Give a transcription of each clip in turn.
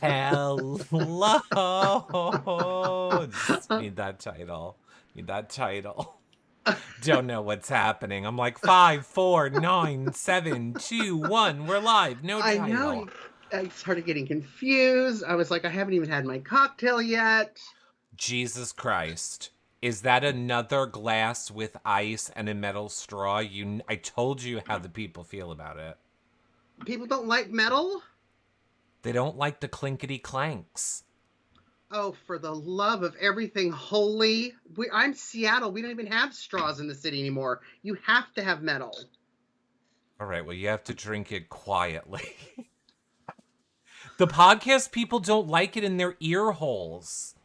Hello. Just need that title. Need that title. Don't know what's happening. I'm like 5, 4, 9, 7, 2, 1. We're live. No I know. title. I started getting confused. I was like, I haven't even had my cocktail yet. Jesus Christ. Is that another glass with ice and a metal straw? I told you how the people feel about it. People don't like metal? They don't like the clinkety clanks. Oh, for the love of everything holy. I'm Seattle. We don't even have straws in the city anymore. You have to have metal. All right, well, you have to drink it quietly. The podcast people don't like it in their ear holes.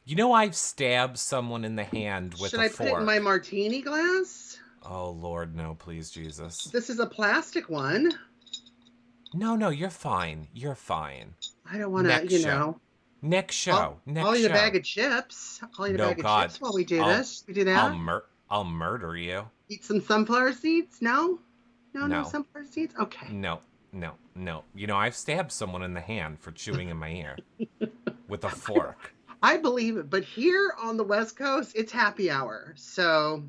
You know, I've stabbed someone in the hand with Should a I fork. put it in my martini glass? Oh, Lord, no, please, Jesus. This is a plastic one. No, you're fine. You're fine. I don't want to, Next show. I'll eat a bag of chips. I'll eat a bag of chips while we do this. We do that? I'll murder you. Eat some sunflower seeds? No sunflower seeds? Okay. No. You know, I've stabbed someone in the hand for chewing in my ear with a fork. I believe it, but here on the West Coast, it's happy hour. So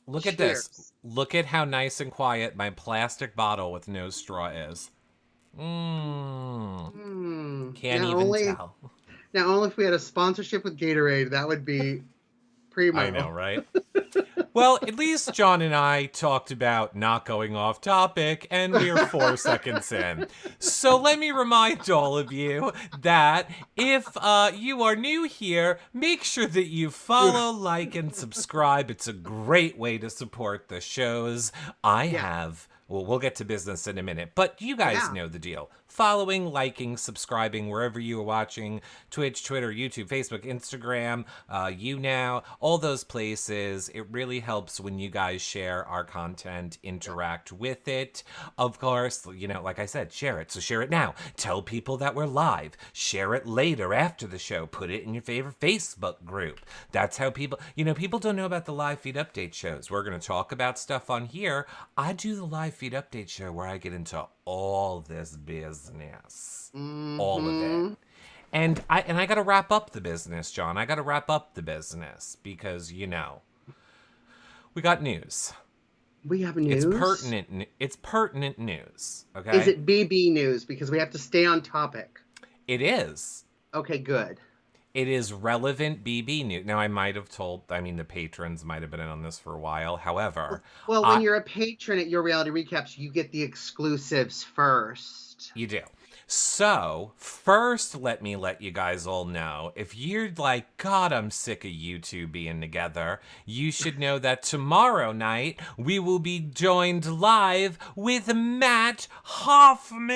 look at this. Look at how nice and quiet my plastic bottle with no straw is. Can't even tell. Now, only if we had a sponsorship with Gatorade, that would be primo. I know, right? Well, at least John and I talked about not going off topic, and we're 4 seconds in. So let me remind all of you that if you are new here, make sure that you follow, like, and subscribe. It's a great way to support the shows. Well, we'll get to business in a minute, but you guys know the deal. Following, liking, subscribing, wherever you are watching, Twitch, Twitter, YouTube, Facebook, Instagram, YouNow, all those places. It really helps when you guys share our content, interact with it. Of course, like I said, share it. So share it now. Tell people that we're live. Share it later after the show. Put it in your favorite Facebook group. That's how people don't know about the live feed update shows. We're going to talk about stuff on here. I do the live feed update show where I get into all this business, all of it, and I got to wrap up the business, John. I got to wrap up the business because we got news. We have news. It's pertinent news. Okay. Is it BB news? Because we have to stay on topic. It is. Okay, good. It is relevant BB news. Now, the patrons might have been in on this for a while. However... Well, when you're a patron at Your Reality Recaps, you get the exclusives first. You do. So, first, let me let you guys all know, if you're like, God, I'm sick of you two being together, you should know that tomorrow night, we will be joined live with Matt Hoffman!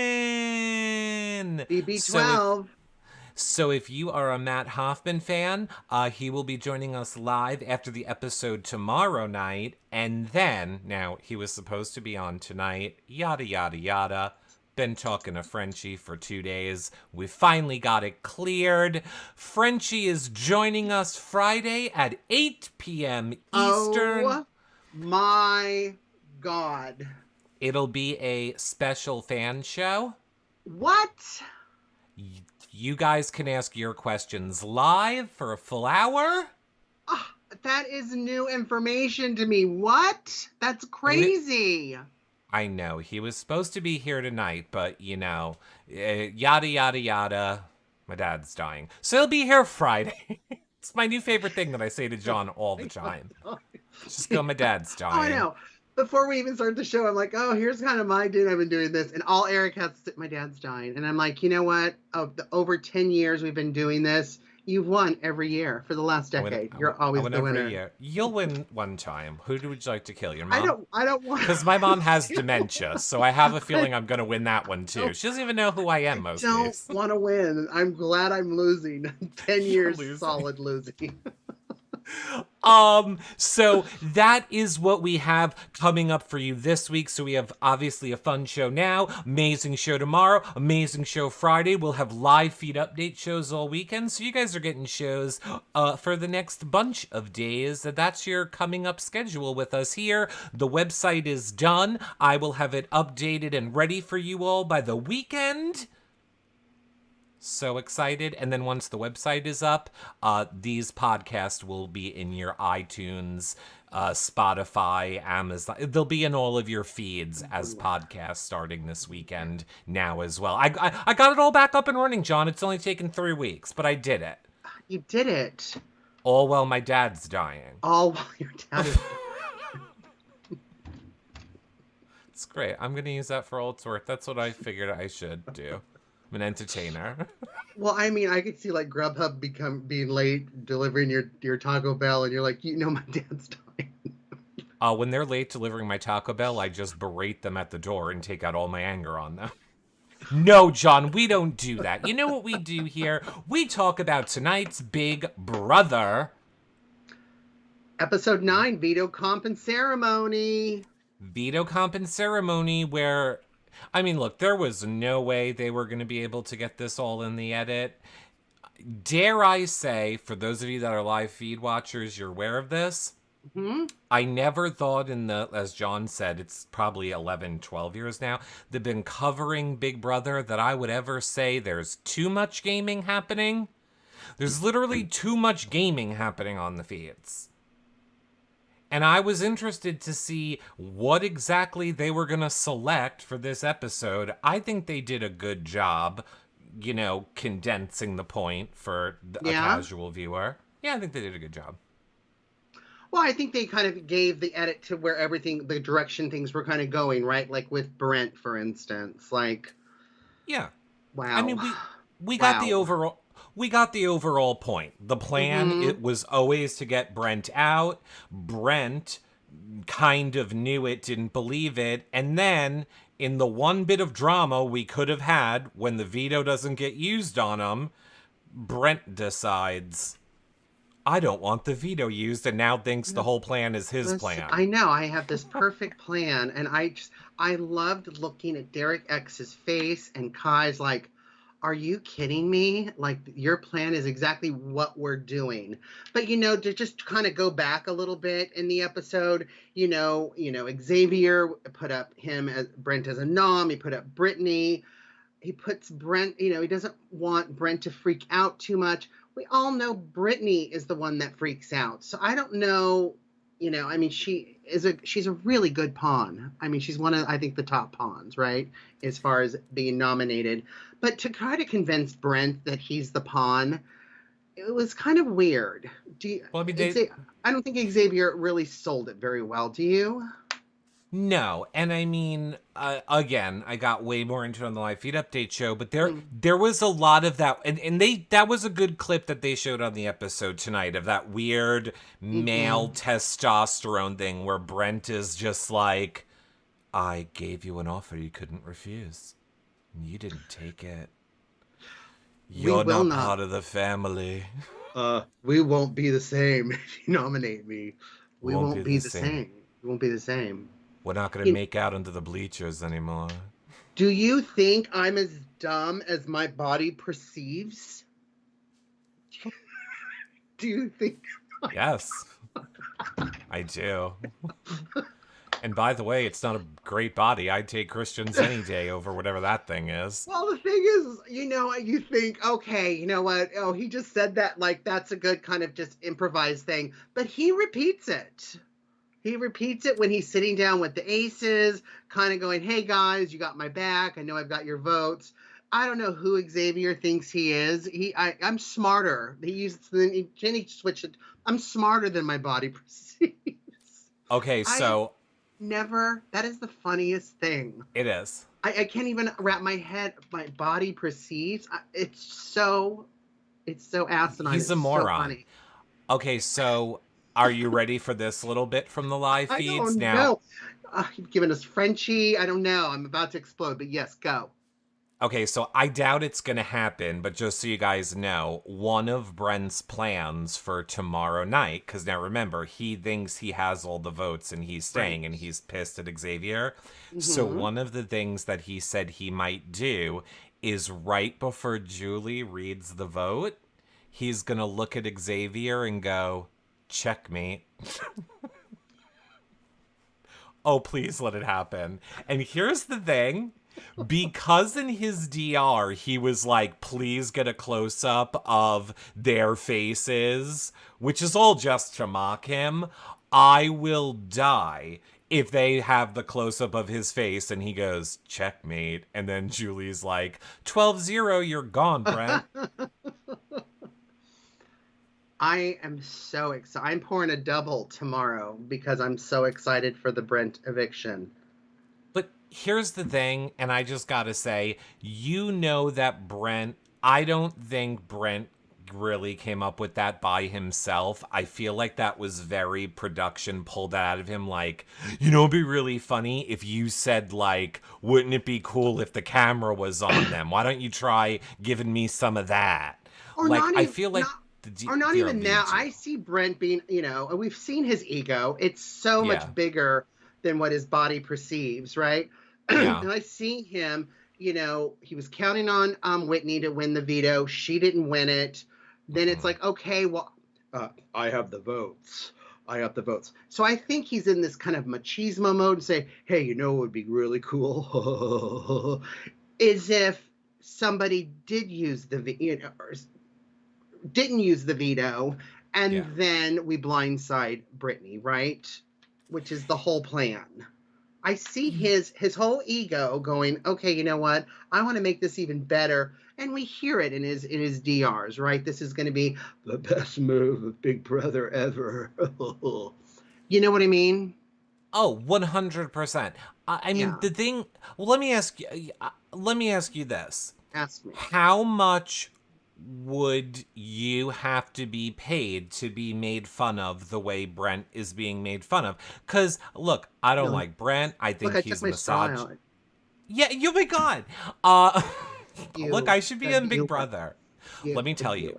BB12. So if you are a Matt Hoffman fan, he will be joining us live after the episode tomorrow night. And then, now, he was supposed to be on tonight, yada, yada, yada. Been talking to Frenchie for 2 days. We finally got it cleared. Frenchie is joining us Friday at 8 p.m. Eastern. Oh, my God. It'll be a special fan show. What? You guys can ask your questions live for a full hour. Oh, that is new information to me. What? That's crazy. I know. He was supposed to be here tonight, but, yada, yada, yada. My dad's dying. So he'll be here Friday. It's my new favorite thing that I say to John all the time. Just go, my dad's dying. Oh, I know. Before we even start the show, I'm like, oh, here's kind of my dude. I've been doing this. And all Eric has to, my dad's dying. And I'm like, you know what? Over 10 years we've been doing this. You've won every year for the last decade. You're always the winner. Every year. You'll win one time. Who would you like to kill? Your mom? I don't want. Because my mom has dementia, so I have a feeling I'm going to win that one too. She doesn't even know who I am most days. I don't want to win. I'm glad I'm losing. 10 years solid losing. So that is what we have coming up for you this week. So we have obviously a fun show now, amazing show tomorrow, amazing show Friday. We'll have live feed update shows all weekend. So you guys are getting shows for the next bunch of days. That's your coming up schedule with us here. The website is done. I will have it updated and ready for you all by the weekend. So excited. And then once the website is up, these podcasts will be in your iTunes, Spotify, Amazon. They'll be in all of your feeds as podcasts starting this weekend now as well. I got it all back up and running, John. It's only taken 3 weeks, but I did it. You did it. All while my dad's dying. All while your dad is... It's great. I'm going to use that for all it's worth. That's what I figured I should do. I'm an entertainer. Well, I mean, I could see like Grubhub being late delivering your Taco Bell, and you're like, my dad's dying. When they're late delivering my Taco Bell, I just berate them at the door and take out all my anger on them. No, John, we don't do that. You know what we do here? We talk about tonight's Big Brother. Episode 9, Veto Comp and Ceremony. Veto Comp and Ceremony, where... I mean, look, there was no way they were going to be able to get this all in the edit. Dare I say, for those of you that are live feed watchers, you're aware of this? Mm-hmm. I never thought as John said, it's probably 11, 12 years now, they've been covering Big Brother, that I would ever say there's too much gaming happening. There's literally too much gaming happening on the feeds. And I was interested to see what exactly they were going to select for this episode. I think they did a good job, condensing the point for a casual viewer. Yeah, I think they did a good job. Well, I think they kind of gave the edit to where the direction things were kind of going, right? Like with Brent, for instance. Like, yeah. Wow. I mean, we got the overall... We got the overall point. The plan, it was always to get Brent out. Brent kind of knew it, didn't believe it. And then, in the one bit of drama we could have had when the veto doesn't get used on him, Brent decides, I don't want the veto used, and now thinks the whole plan is his plan. I know. I have this perfect plan, and I loved looking at Derek X's face, and Kai's like, are you kidding me? Like, your plan is exactly what we're doing. But, to just kind of go back a little bit in the episode, Xavier put up Brent as a nom. He put up Brittany. He puts Brent, he doesn't want Brent to freak out too much. We all know Brittany is the one that freaks out. So I don't know, she's a really good pawn. I mean, she's one of, I think, the top pawns, right? As far as being nominated. But to try to convince Brent that he's the pawn, it was kind of weird. I don't think Xavier really sold it very well. Do you? No, and I mean, again, I got way more into it on the live feed update show, but there was a lot of that, and that was a good clip that they showed on the episode tonight of that weird male testosterone thing where Brent is just like, I gave you an offer you couldn't refuse. You didn't take it. You're not part of the family. We won't be the same if you nominate me. We won't be the same. We won't be the same. We're not going to make out under the bleachers anymore. Do you think I'm as dumb as my body perceives? Do you think? Yes, I do. And by the way, it's not a great body. I'd take Christians any day over whatever that thing is. Well, the thing is, you think, okay, you know what? Oh, he just said that, like, that's a good kind of just improvised thing. But he repeats it. He repeats it when he's sitting down with the aces, kind of going, hey, guys, you got my back. I know I've got your votes. I don't know who Xavier thinks he is. I'm smarter. Jenny switched it. I'm smarter than my body perceives. Okay, so... That is the funniest thing. It is. I can't even wrap my body perceives. It's so asinine. He's a moron. So funny. Okay, so are you ready for this little bit from the live feeds? I don't know. You've given us Frenchie. I don't know. I'm about to explode, but yes, go. Okay, so I doubt it's going to happen, but just so you guys know, one of Brent's plans for tomorrow night, because now remember, he thinks he has all the votes and he's staying, and he's pissed at Xavier. Mm-hmm. So one of the things that he said he might do is right before Julie reads the vote, he's going to look at Xavier and go, checkmate. oh, please let it happen. And here's the thing. Because in his DR, he was like, please get a close up of their faces, which is all just to mock him. I will die if they have the close up of his face and he goes, checkmate. And then Julie's like, 12-0, you're gone, Brent. I am so excited. I'm pouring a double tomorrow because I'm so excited for the Brent eviction. But here's the thing, and I just gotta say, you know that Brent, I don't think Brent really came up with that by himself. I feel like that was very production pulled out of him. Like, it'd be really funny if you said, like, wouldn't it be cool if the camera was on them? Why don't you try giving me some of that? Or like, not I even, feel like... not even now. I see Brent being, we've seen his ego. It's so much bigger than what his body perceives, right? Yeah. And I see him, he was counting on Whitney to win the veto. She didn't win it. Then it's like, okay, well, I have the votes. So I think he's in this kind of machismo mode and say, hey, what would be really cool? Is if somebody did use the didn't use the veto, and then we blindside Brittany, right? Which is the whole plan. I see his whole ego going, okay, you know what? I want to make this even better. And we hear it in his DRs, right? This is going to be the best move of Big Brother ever. You know what I mean? Oh, 100%. I mean, the thing, well, let me ask you this. Ask me. How much would you have to be paid to be made fun of the way Brent is being made fun of? Because, look, I don't like Brent. I think he's misogynist. Yeah, oh my God. Look, I should be in Big Brother. Let me tell you.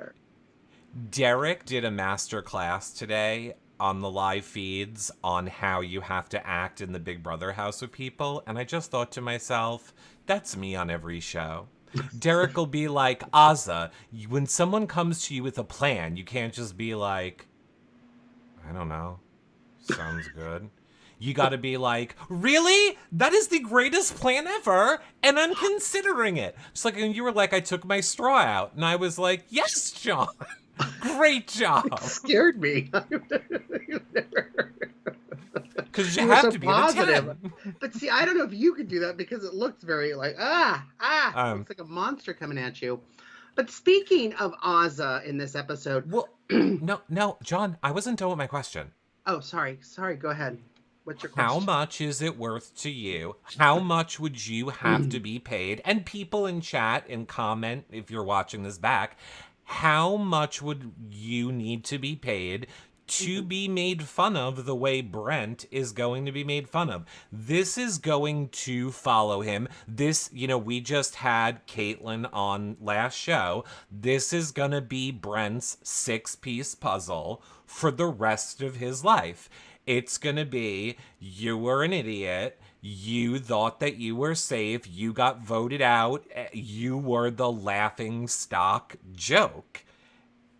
Derek did a master class today on the live feeds on how you have to act in the Big Brother house with people. And I just thought to myself, that's me on every show. Derek will be like, Azah, when someone comes to you with a plan, you can't just be like, I don't know, sounds good. You gotta be like, really? That is the greatest plan ever, and I'm considering it. Just like when you were like, I took my straw out, and I was like, yes, John, great job. It scared me. Because you have to be positive. But see, I don't know if you could do that because it looks very like, looks like a monster coming at you. But speaking of Azah in this episode. Well, no, John, I wasn't done with my question. Oh, sorry, go ahead. What's your question? How much is it worth to you? How much would you have to be paid? And people in chat and comment, if you're watching this back, how much would you need to be paid to be made fun of the way Brent is going to be made fun of? This is going to follow him. This, we just had Caitlyn on last show. This is going to be Brent's 6-piece puzzle for the rest of his life. It's going to be, you were an idiot. You thought that you were safe. You got voted out. You were the laughing stock joke.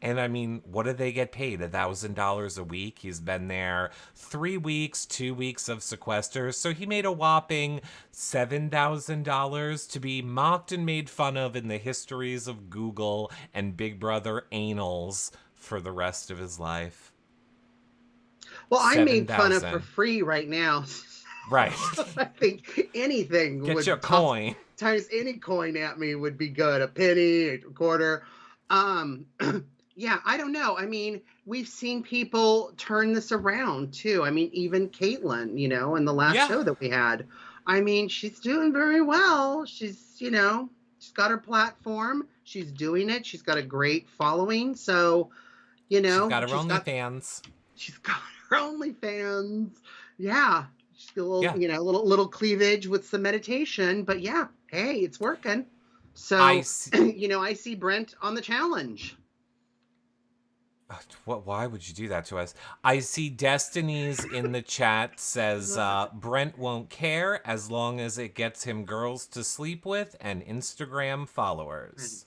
And I mean, what do they get paid? $1,000 a week? He's been there 3 weeks, 2 weeks of sequester. So he made a whopping $7,000 to be mocked and made fun of in the histories of Google and Big Brother anals for the rest of his life. Well, I made fun of for free right now. Right. I think anything Get your coin. Times any coin at me would be good. A penny, a quarter. Yeah, I don't know. I mean, we've seen people turn this around too. I mean, even Caitlyn, in the last show that we had. I mean, she's doing very well. She's, she's got her platform. She's doing it. She's got a great following. So, she's got her OnlyFans. She's got her OnlyFans. Yeah. She's got a little, little cleavage with some meditation. But yeah, hey, it's working. So, I see Brent on the challenge. Why would you do that to us? I see Destiny's in the chat says, Brent won't care as long as it gets him girls to sleep with and Instagram followers.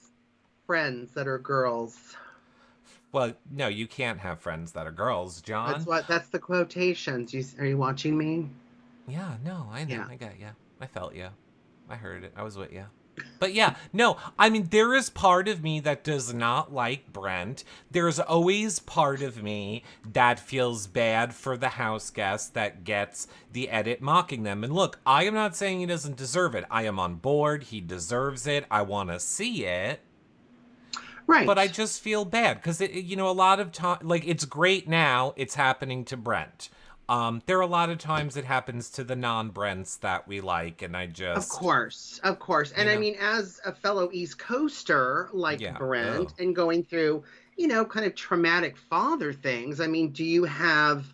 Friends that are girls. Well, no, you can't have friends that are girls, John. That's the quotations. Are you watching me? Yeah, no, I know. Yeah. I got you. I felt you. I heard it. I was with you. But yeah, no, I mean, there is part of me that does not like Brent. There's always part of me that feels bad for the house guest that gets the edit mocking them. And look, I am not saying he doesn't deserve it. I am on board. He deserves it. I want to see it. But I Right. just feel bad because a lot of time, like it's great now. It's happening to Brent. There are a lot of times it happens to the non-Brents that we like, and I Of just, course, of course. you And I know, mean, as a fellow East Coaster like yeah. Brent Oh, and going through, kind of traumatic father things, I mean, do you have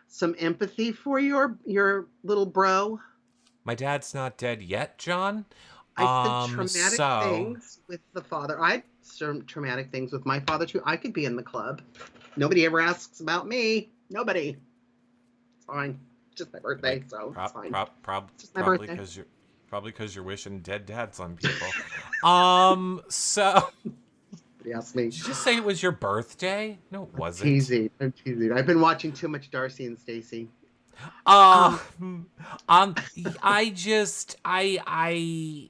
some empathy for your little bro? my dad's not dead yet, John. I said traumatic So things with the father. I had some traumatic things with my father too. I could be in the club. Nobody ever asks about me. Nobody. It's fine. It's just my wait, birthday, so it's fine. It's just my probably birthday. because you're wishing dead dads on people. So Nobody asks me. did you just say it was your birthday? No, it I'm wasn't. teasing. I'm teasing. I've been watching too much Darcy and Stacy. Uh, Um, um, I just, I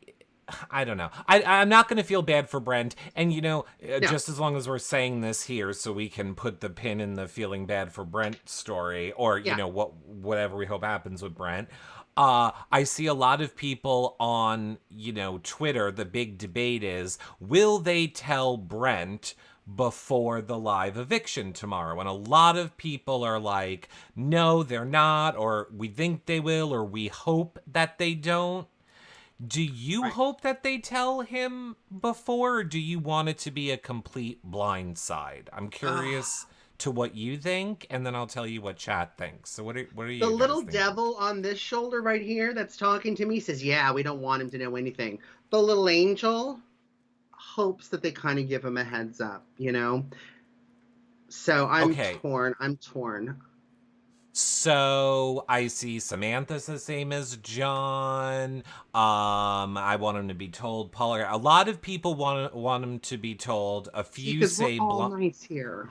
don't know. I'm not going to feel bad for Brent. And, no. just as long as we're saying this here so we can put the pin in the feeling bad for Brent story or, Yeah. whatever we hope happens with Brent. I see a lot of people on, Twitter. The big debate is, will they tell Brent before the live eviction tomorrow? And a lot of people are like, no, they're not, or we think they will, or we hope that they don't. Do you Right. hope that they tell him before, or do you want it to be a complete blindside? I'm curious to what you think, and then I'll tell you what chat thinks. So what are The you guys little thinking? devil on this shoulder right here that's talking to me says, yeah, we don't want him to know anything. The little angel hopes that they kind of give him a heads up. So I'm Okay, torn. I'm torn. so I see Samantha's the same as John. I want him to be told. Paul, a lot of people want him to be told. A See, few because we're say all nice here.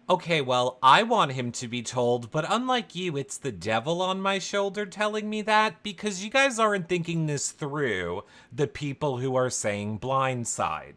Okay, well, I want him to be told, but unlike you, it's the devil on my shoulder telling me that because you guys aren't thinking this through, the people who are saying blindside.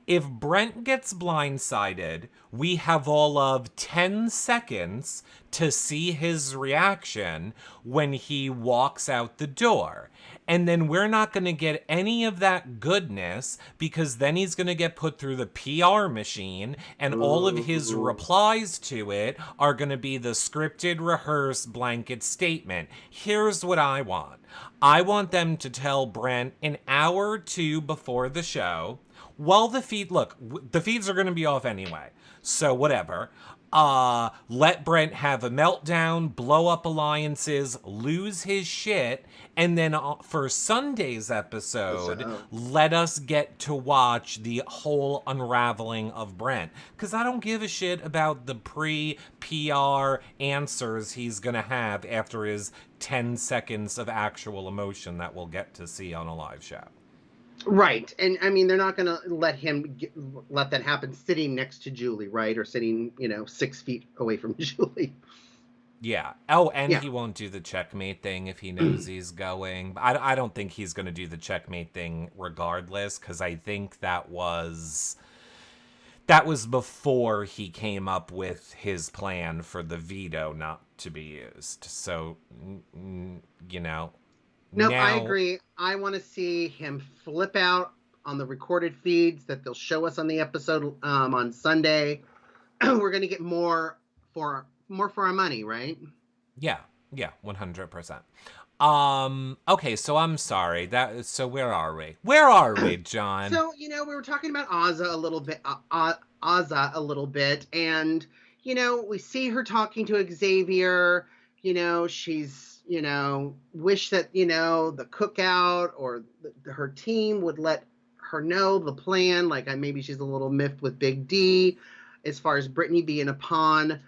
If Brent gets blindsided, we have all of 10 seconds to see his reaction when he walks out the door. And then we're not going to get any of that goodness because then he's going to get put through the PR machine and all of his Ooh. replies to it are going to be the scripted, rehearsed blanket statement. Here's what I want. I want them to tell Brent an hour or two before the show. Well, the feeds are going to be off anyway. So whatever. Let Brent have a meltdown, blow up alliances, lose his shit, and then for Sunday's episode, So, let us get to watch the whole unraveling of Brent. Because I don't give a shit about the pre-PR answers he's going to have after his 10 seconds of actual emotion that we'll get to see on a live show. right. And I mean, they're not going to let that happen sitting next to Julie, right? Or sitting, 6 feet away from Julie. Yeah. Oh, and Yeah. he won't do the checkmate thing if he knows he's going. I don't think he's going to do the checkmate thing regardless, because I think that was before he came up with his plan for the veto not to be used. So, Nope, I now, agree. I want to see him flip out on the recorded feeds that they'll show us on the episode on Sunday. We're going to get more for our money, right? yeah, 100%. Okay, so I'm sorry. So where are we? Where are we, John? So, we were talking about Ozza a little bit, and we see her talking to Xavier. She's wish that the cookout or her team would let her know the plan. Like maybe she's a little miffed with Big D, as far as Brittany being a pawn.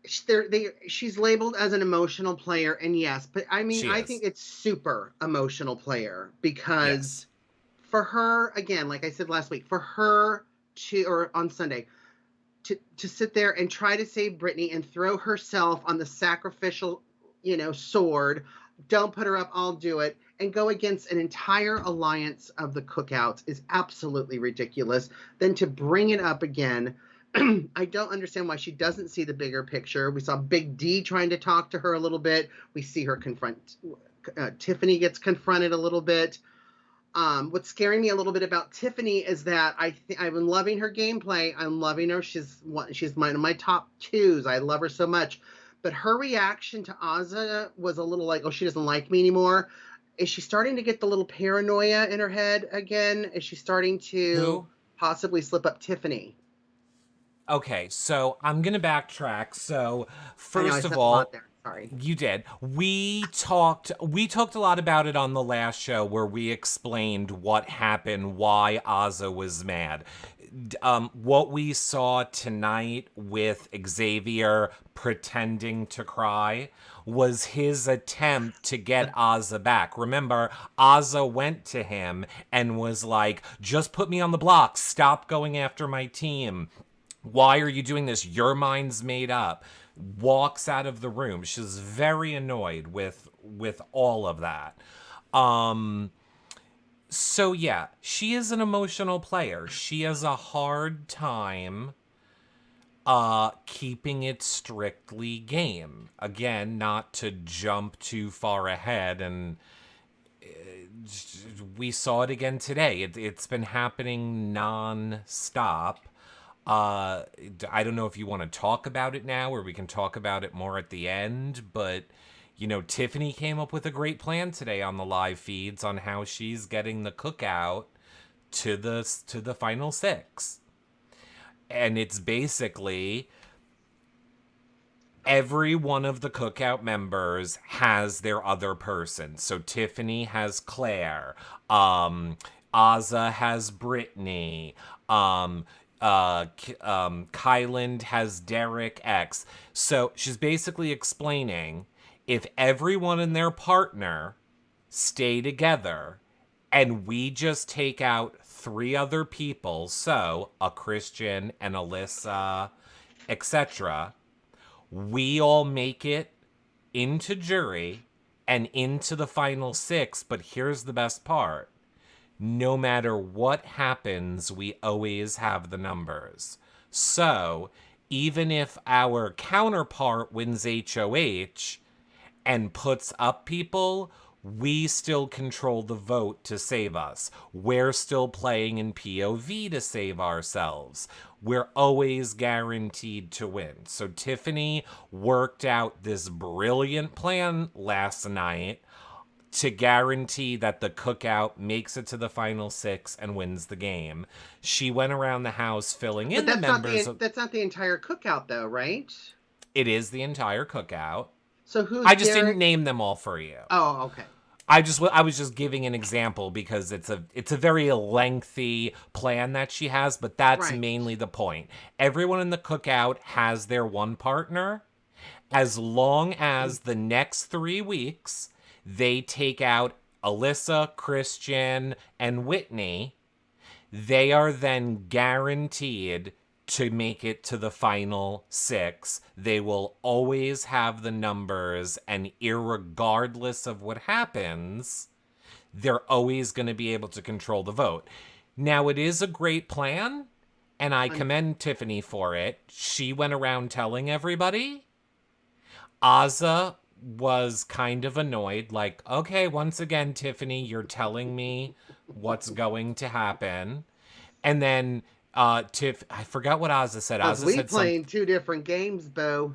She's labeled as an emotional player, and yes, but I mean, She I think is. it's super emotional player because Yes. for her, again, like I said last week, for her or on Sunday, to sit there and try to save Brittany and throw herself on the sacrificial, sword. Don't put her up, I'll do it. And go against an entire alliance of the cookouts is absolutely ridiculous. Then to bring it up again, I don't understand why she doesn't see the bigger picture. We saw Big D trying to talk to her a little bit. We see her confront, Tiffany gets confronted a little bit. What's scaring me a little bit about Tiffany is that I've been loving her gameplay. I'm loving her. She's one of my top twos. I love her so much. But her reaction to Azza was a little like, oh, she doesn't like me anymore. Is she starting to get the little paranoia in her head again? Is she starting to possibly slip up Tiffany? Okay, so I'm going to backtrack. So, first of a all, lot there. Sorry. You did. We talked a lot about it on the last show where we explained what happened, why Azza was mad. What we saw tonight with Xavier pretending to cry was his attempt to get Azza back. Remember, Azza went to him and was like, just put me on the block. Stop going after my team. Why are you doing this? Your mind's made up. Walks out of the room. She's very annoyed with all of that. So yeah, she is an emotional player. She has a hard time keeping it strictly game. Again, not to jump too far ahead, and we saw it again today. It's been happening non-stop. I don't know if you want to talk about it now or we can talk about it more at the end, but Tiffany came up with a great plan today on the live feeds on how she's getting the cookout to the final 6. And it's basically every one of the cookout members has their other person. So Tiffany has Claire, Azza has Brittany, Kyland has Derek X. So she's basically explaining if everyone and their partner stay together and we just take out 3 other people, so a Christian and Alyssa, etc., we all make it into jury and into the final 6. But here's the best part. No matter what happens, we always have the numbers. So, even if our counterpart wins HOH and puts up people, we still control the vote to save us. We're still playing in POV to save ourselves. We're always guaranteed to win. So Tiffany worked out this brilliant plan last night to guarantee that the cookout makes it to the final 6 and wins the game. She went around the house filling in the members. That's not the entire cookout, though, right? It is the entire cookout. So who's I just didn't name them all for you. Oh, okay. I was just giving an example because it's a very lengthy plan that she has, but that's mainly the point. Everyone in the cookout has their one partner. As long as the next 3 weeks they take out Alyssa, Christian, and Whitney, they are then guaranteed to make it to the final 6. They will always have the numbers, and irregardless of what happens, they're always going to be able to control the vote. Now, it is a great plan, and I commend Tiffany for it. She went around telling everybody. Azza was kind of annoyed, like, okay, once again, Tiffany, you're telling me what's going to happen. And then I forgot what Azza said. Azza said playing 2 different games, Bo.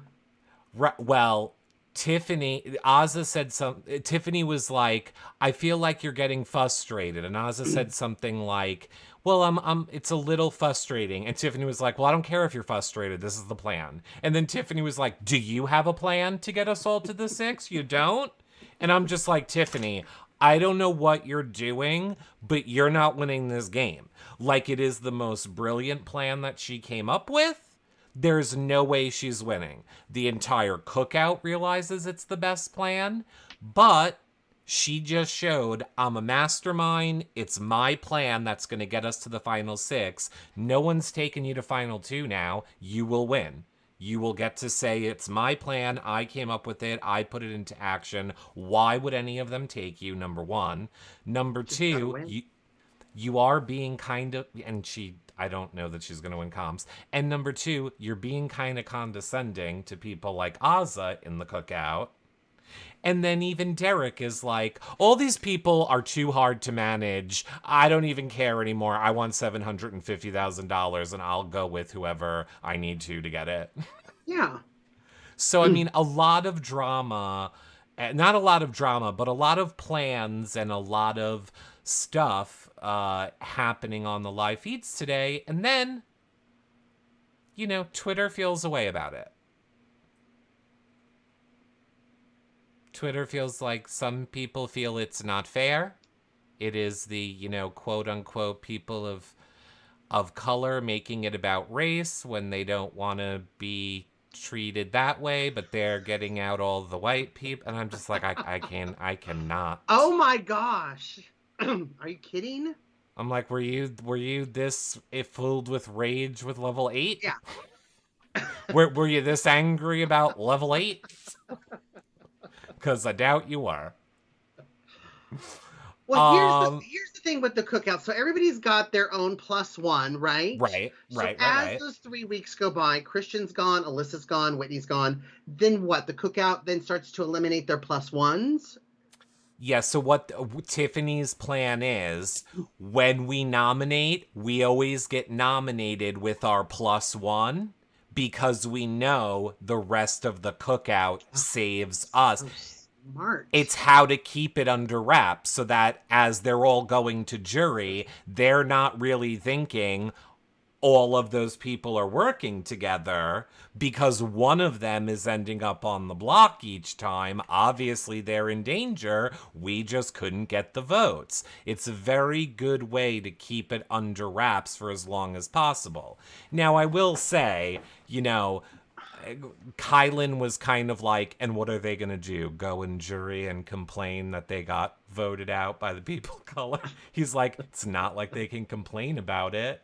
Well, Azza said Tiffany was like, I feel like you're getting frustrated. And Azza said something like, well, it's a little frustrating. And Tiffany was like, well, I don't care if you're frustrated. This is the plan. And then Tiffany was like, do you have a plan to get us all to the 6? You don't? And I'm just like, Tiffany, I don't know what you're doing, but you're not winning this game. Like, it is the most brilliant plan that she came up with. There's no way she's winning. The entire cookout realizes it's the best plan, but she just showed, I'm a mastermind. It's my plan that's going to get us to the final 6. No one's taking you to final 2 now. You will win. You will get to say, it's my plan. I came up with it. I put it into action. Why would any of them take you? Number one. Number Just gotta two, win. you are being kind of, and I don't know that she's going to win comps. And number two, you're being kind of condescending to people like Ozza in the cookout. And then even Derek is like, all these people are too hard to manage. I don't even care anymore. I want $750,000 and I'll go with whoever I need to get it. Yeah. So, I mean, a lot of drama, not a lot of drama, but a lot of plans and a lot of stuff happening on the live feeds today. And then, Twitter feels a way about it. Twitter feels like some people feel it's not fair. It is the, quote unquote people of color making it about race when they don't want to be treated that way, but they're getting out all the white people. And I'm just like, I cannot. Oh my gosh. Are you kidding? I'm like, were you this filled with rage with level 8? Yeah. Were you this angry about level 8? Because I doubt you were. Well, here's the thing with the cookout. So everybody's got their own +1, right? Right. As those 3 weeks go by, Christian's gone, Alyssa's gone, Whitney's gone. Then what? The cookout then starts to eliminate their +1s? Yeah, so what Tiffany's plan is, when we nominate, we always get nominated with our +1 because we know the rest of the cookout saves us. So smart. It's how to keep it under wraps so that as they're all going to jury, they're not really thinking all of those people are working together because one of them is ending up on the block each time. Obviously, they're in danger. We just couldn't get the votes. It's a very good way to keep it under wraps for as long as possible. Now, I will say, Kylan was kind of like, and what are they going to do? Go in jury and complain that they got voted out by the people of color? He's like, it's not like they can complain about it.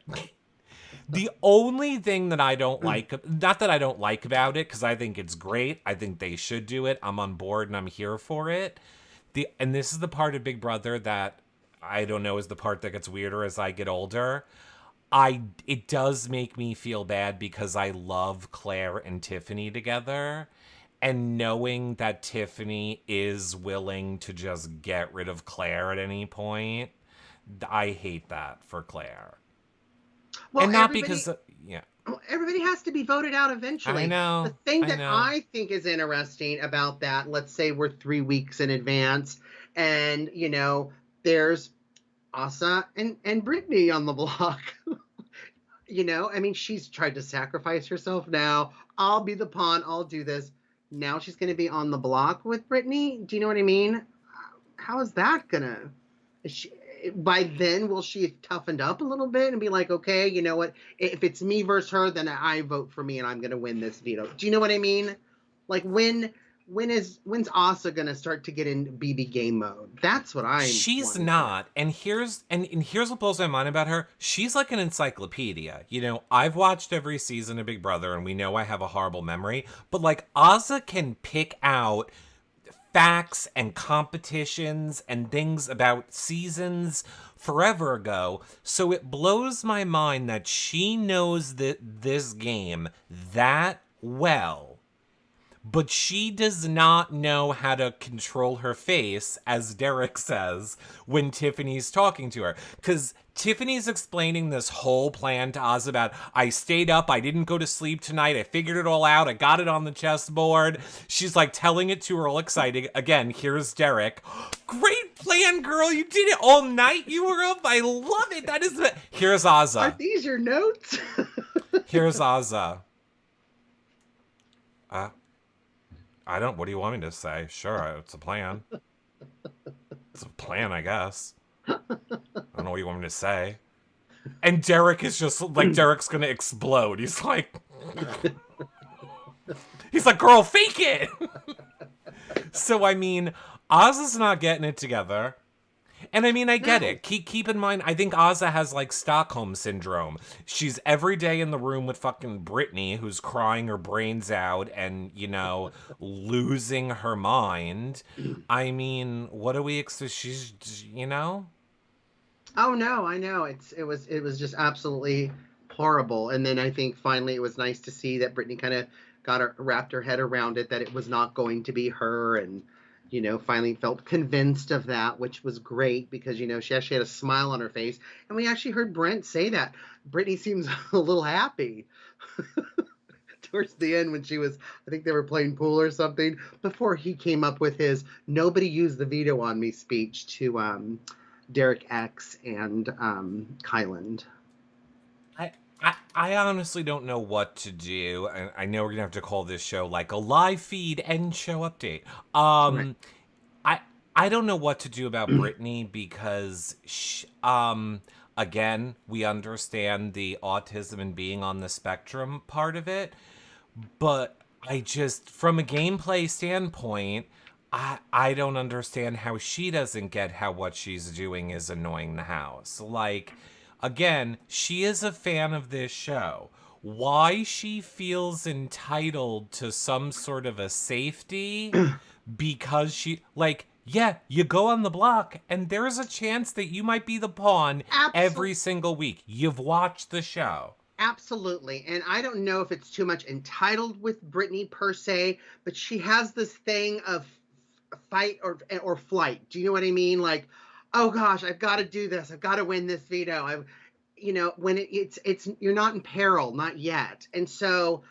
The only thing that I don't like, not that I don't like about it, because I think it's great. I think they should do it. I'm on board and I'm here for it. And this is the part of Big Brother that I don't know is the part that gets weirder as I get older. It does make me feel bad because I love Claire and Tiffany together. And knowing that Tiffany is willing to just get rid of Claire at any point, I hate that for Claire. Well, and not because, everybody has to be voted out eventually. I know. The thing that I think is interesting about that, let's say we're 3 weeks in advance, and there's Asa and Brittany on the block. She's tried to sacrifice herself now. I'll be the pawn. I'll do this. Now she's going to be on the block with Brittany. Do you know what I mean? How is that gonna? By then, will she have toughened up a little bit and be like, okay, you know what? If it's me versus her, then I vote for me and I'm going to win this veto. Do you know what I mean? Like, when's Asa going to start to get in BB game mode? That's what She's not. And here's what blows my mind about her. She's like an encyclopedia. I've watched every season of Big Brother and we know I have a horrible memory. But like, Asa can pick out facts and competitions and things about seasons forever ago. So it blows my mind that she knows this game that well, but she does not know how to control her face, as Derek says, when Tiffany's talking to her. Because Tiffany's explaining this whole plan to Oz about, I stayed up, I didn't go to sleep tonight, I figured it all out, I got it on the chessboard. She's like telling it to her all excited. Again, here's Derek. Great plan, girl, you did it all night, you were up, I love it. That is Here's Ozza. Are these your notes? Here's Ozza. What do you want me to say? Sure, it's a plan. It's a plan, I guess. I don't know what you want me to say. And Derek is just like, Derek's gonna explode. He's like, girl, fake it. So, I mean, Oz is not getting it together. And I mean, I get No. it. Keep in mind, I think Ozza has like Stockholm syndrome. She's every day in the room with fucking Brittany, who's crying her brains out and, losing her mind. I mean, what do we expect? She's. Oh no, I know. It was just absolutely horrible. And then I think finally it was nice to see that Brittany kind of wrapped her head around it, that it was not going to be her, and finally felt convinced of that, which was great because she actually had a smile on her face. And we actually heard Brent say that Brittany seems a little happy towards the end when I think they were playing pool or something, before he came up with his "nobody used the veto on me" speech to Derek X and Kyland. I honestly don't know what to do. I know we're gonna have to call this show like a live feed and show update. Right. I I don't know what to do about Brittany because again, we understand the autism and being on the spectrum part of it, but I just, from a gameplay standpoint, I don't understand how she doesn't get how what she's doing is annoying the house. Like, again, she is a fan of this show. Why she feels entitled to some sort of a safety because yeah, you go on the block and there's a chance that you might be the pawn every Absolutely. single week. You've watched the show. Absolutely. And I don't know if it's too much entitled with Brittany per se, but she has this thing of fight or flight. Do you know what I mean? Like, oh gosh, I've got to do this. I've got to win this veto. When it's you're not in peril, not yet. And so,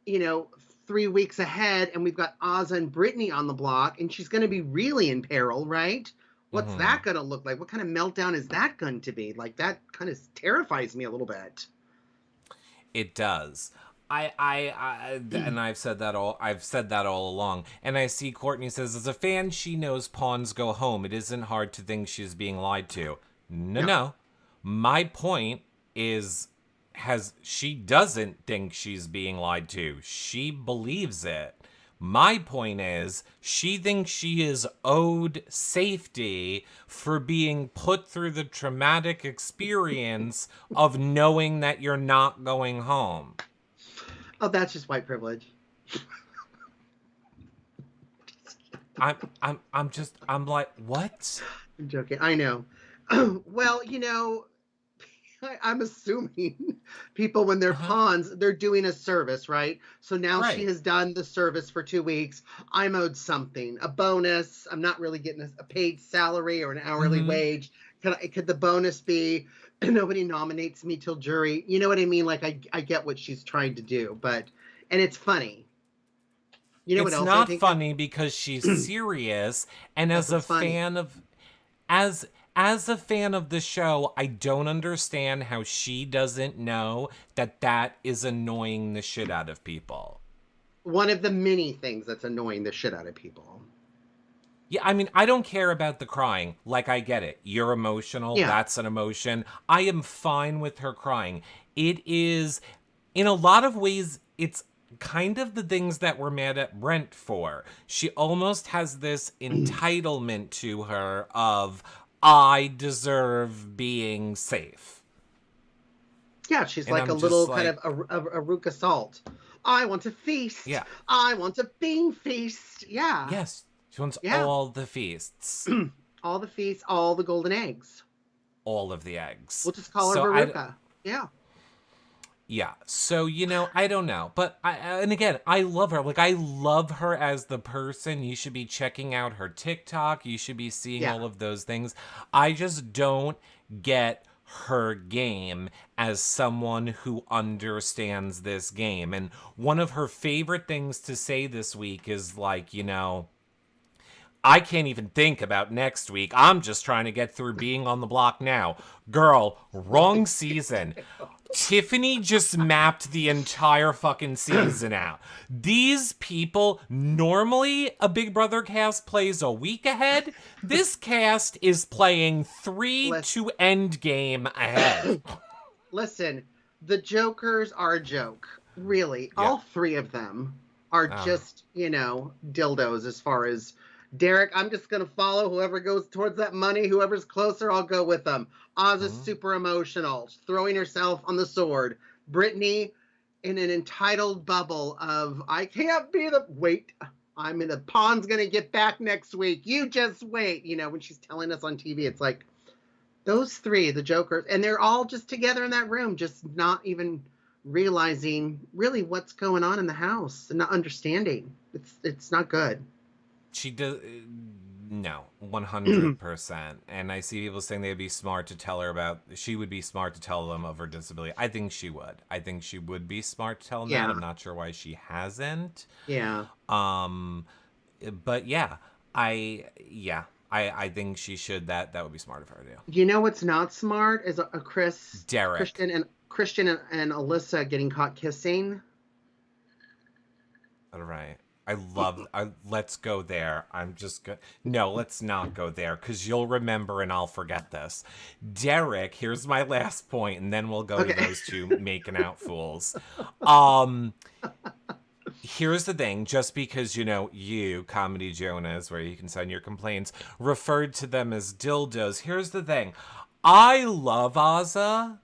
you know, 3 weeks ahead, and we've got Ozza and Brittany on the block, and she's going to be really in peril, right? What's Hmm. that going to look like? What kind of meltdown is that going to be? Like, that kind of terrifies me a little bit. It does. And I've said that all along. And I see Courtney says, as a fan, she knows pawns go home. It isn't hard to think she's being lied to. No, No. no. My point is, she doesn't think she's being lied to. She believes it. My point is, she thinks she is owed safety for being put through the traumatic experience of knowing that you're not going home. Oh, that's just white privilege. I'm like, what? I'm joking. I know. Well, I'm assuming people, when they're Uh-huh. pawns, they're doing a service, right? So now she Right. has done the service for 2 weeks. I'm owed something, a bonus. I'm not really getting a paid salary or an hourly Mm-hmm. wage. Could the bonus be nobody nominates me till jury? You know what I mean? Like, I get what she's trying to do, and it's funny. You know what It's else I not think of? funny because she's serious, and That's what's funny. as as a fan of the show, I don't understand how she doesn't know that that is annoying the shit out of people. One of the many things that's annoying the shit out of people. Yeah, I mean, I don't care about the crying. Like, I get it. You're emotional. Yeah. That's an emotion. I am fine with her crying. It is, in a lot of ways, it's kind of the things that we're mad at Brent for. She almost has this entitlement to her of, I deserve being safe. Yeah, she's And like a I'm just little kind like, of a Ruka Salt. I want to feast. yeah, I want a bean feast. Yeah. yes. She wants Yeah. all the feasts, All the feasts, all the golden eggs. all of the eggs. We'll just call her So Veruca. Yeah. yeah. So, I don't know. But and again, I love her. Like, I love her as the person. You should be checking out her TikTok. You should be seeing Yeah. all of those things. I just don't get her game as someone who understands this game. And one of her favorite things to say this week is like, I can't even think about next week. I'm just trying to get through being on the block now. Girl, wrong season. Tiffany just mapped the entire fucking season out. These people, normally a Big Brother cast plays a week ahead. This cast is playing 3 Listen, to end game ahead. listen, the Jokers are a joke. Really. Yeah. All three of them are Uh, just, dildos as far as Derek, I'm just going to follow whoever goes towards that money. Whoever's closer, I'll go with them. Oz is Mhm. super emotional, throwing herself on the sword. Brittany in an entitled bubble of, I can't be the, wait, I'm in the pawn's going to get back next week. You just wait. You know, when she's telling us on TV, it's like those three, the Jokers, and they're all just together in that room, just not even realizing really what's going on in the house and not understanding. It's not good. She does. No, 100%. And I see people saying they'd be smart to tell her about. She would be smart to tell them of her disability. I think she would. I think she would be smart to tell them that. Yeah, I'm not sure why she hasn't. yeah. Um, but yeah, I think she should. That would be smart of her to do. You know what's not smart is a Derek. Christian and Alyssa getting caught kissing. All right. Let's go there. No, let's not go there because you'll remember and I'll forget this. Derek, here's my last point, and then we'll go to Okay. those two making out fools. Um, Here's the thing, just because you, Comedy Jonas, where you can send your complaints, referred to them as dildos. Here's the thing. I love Azza.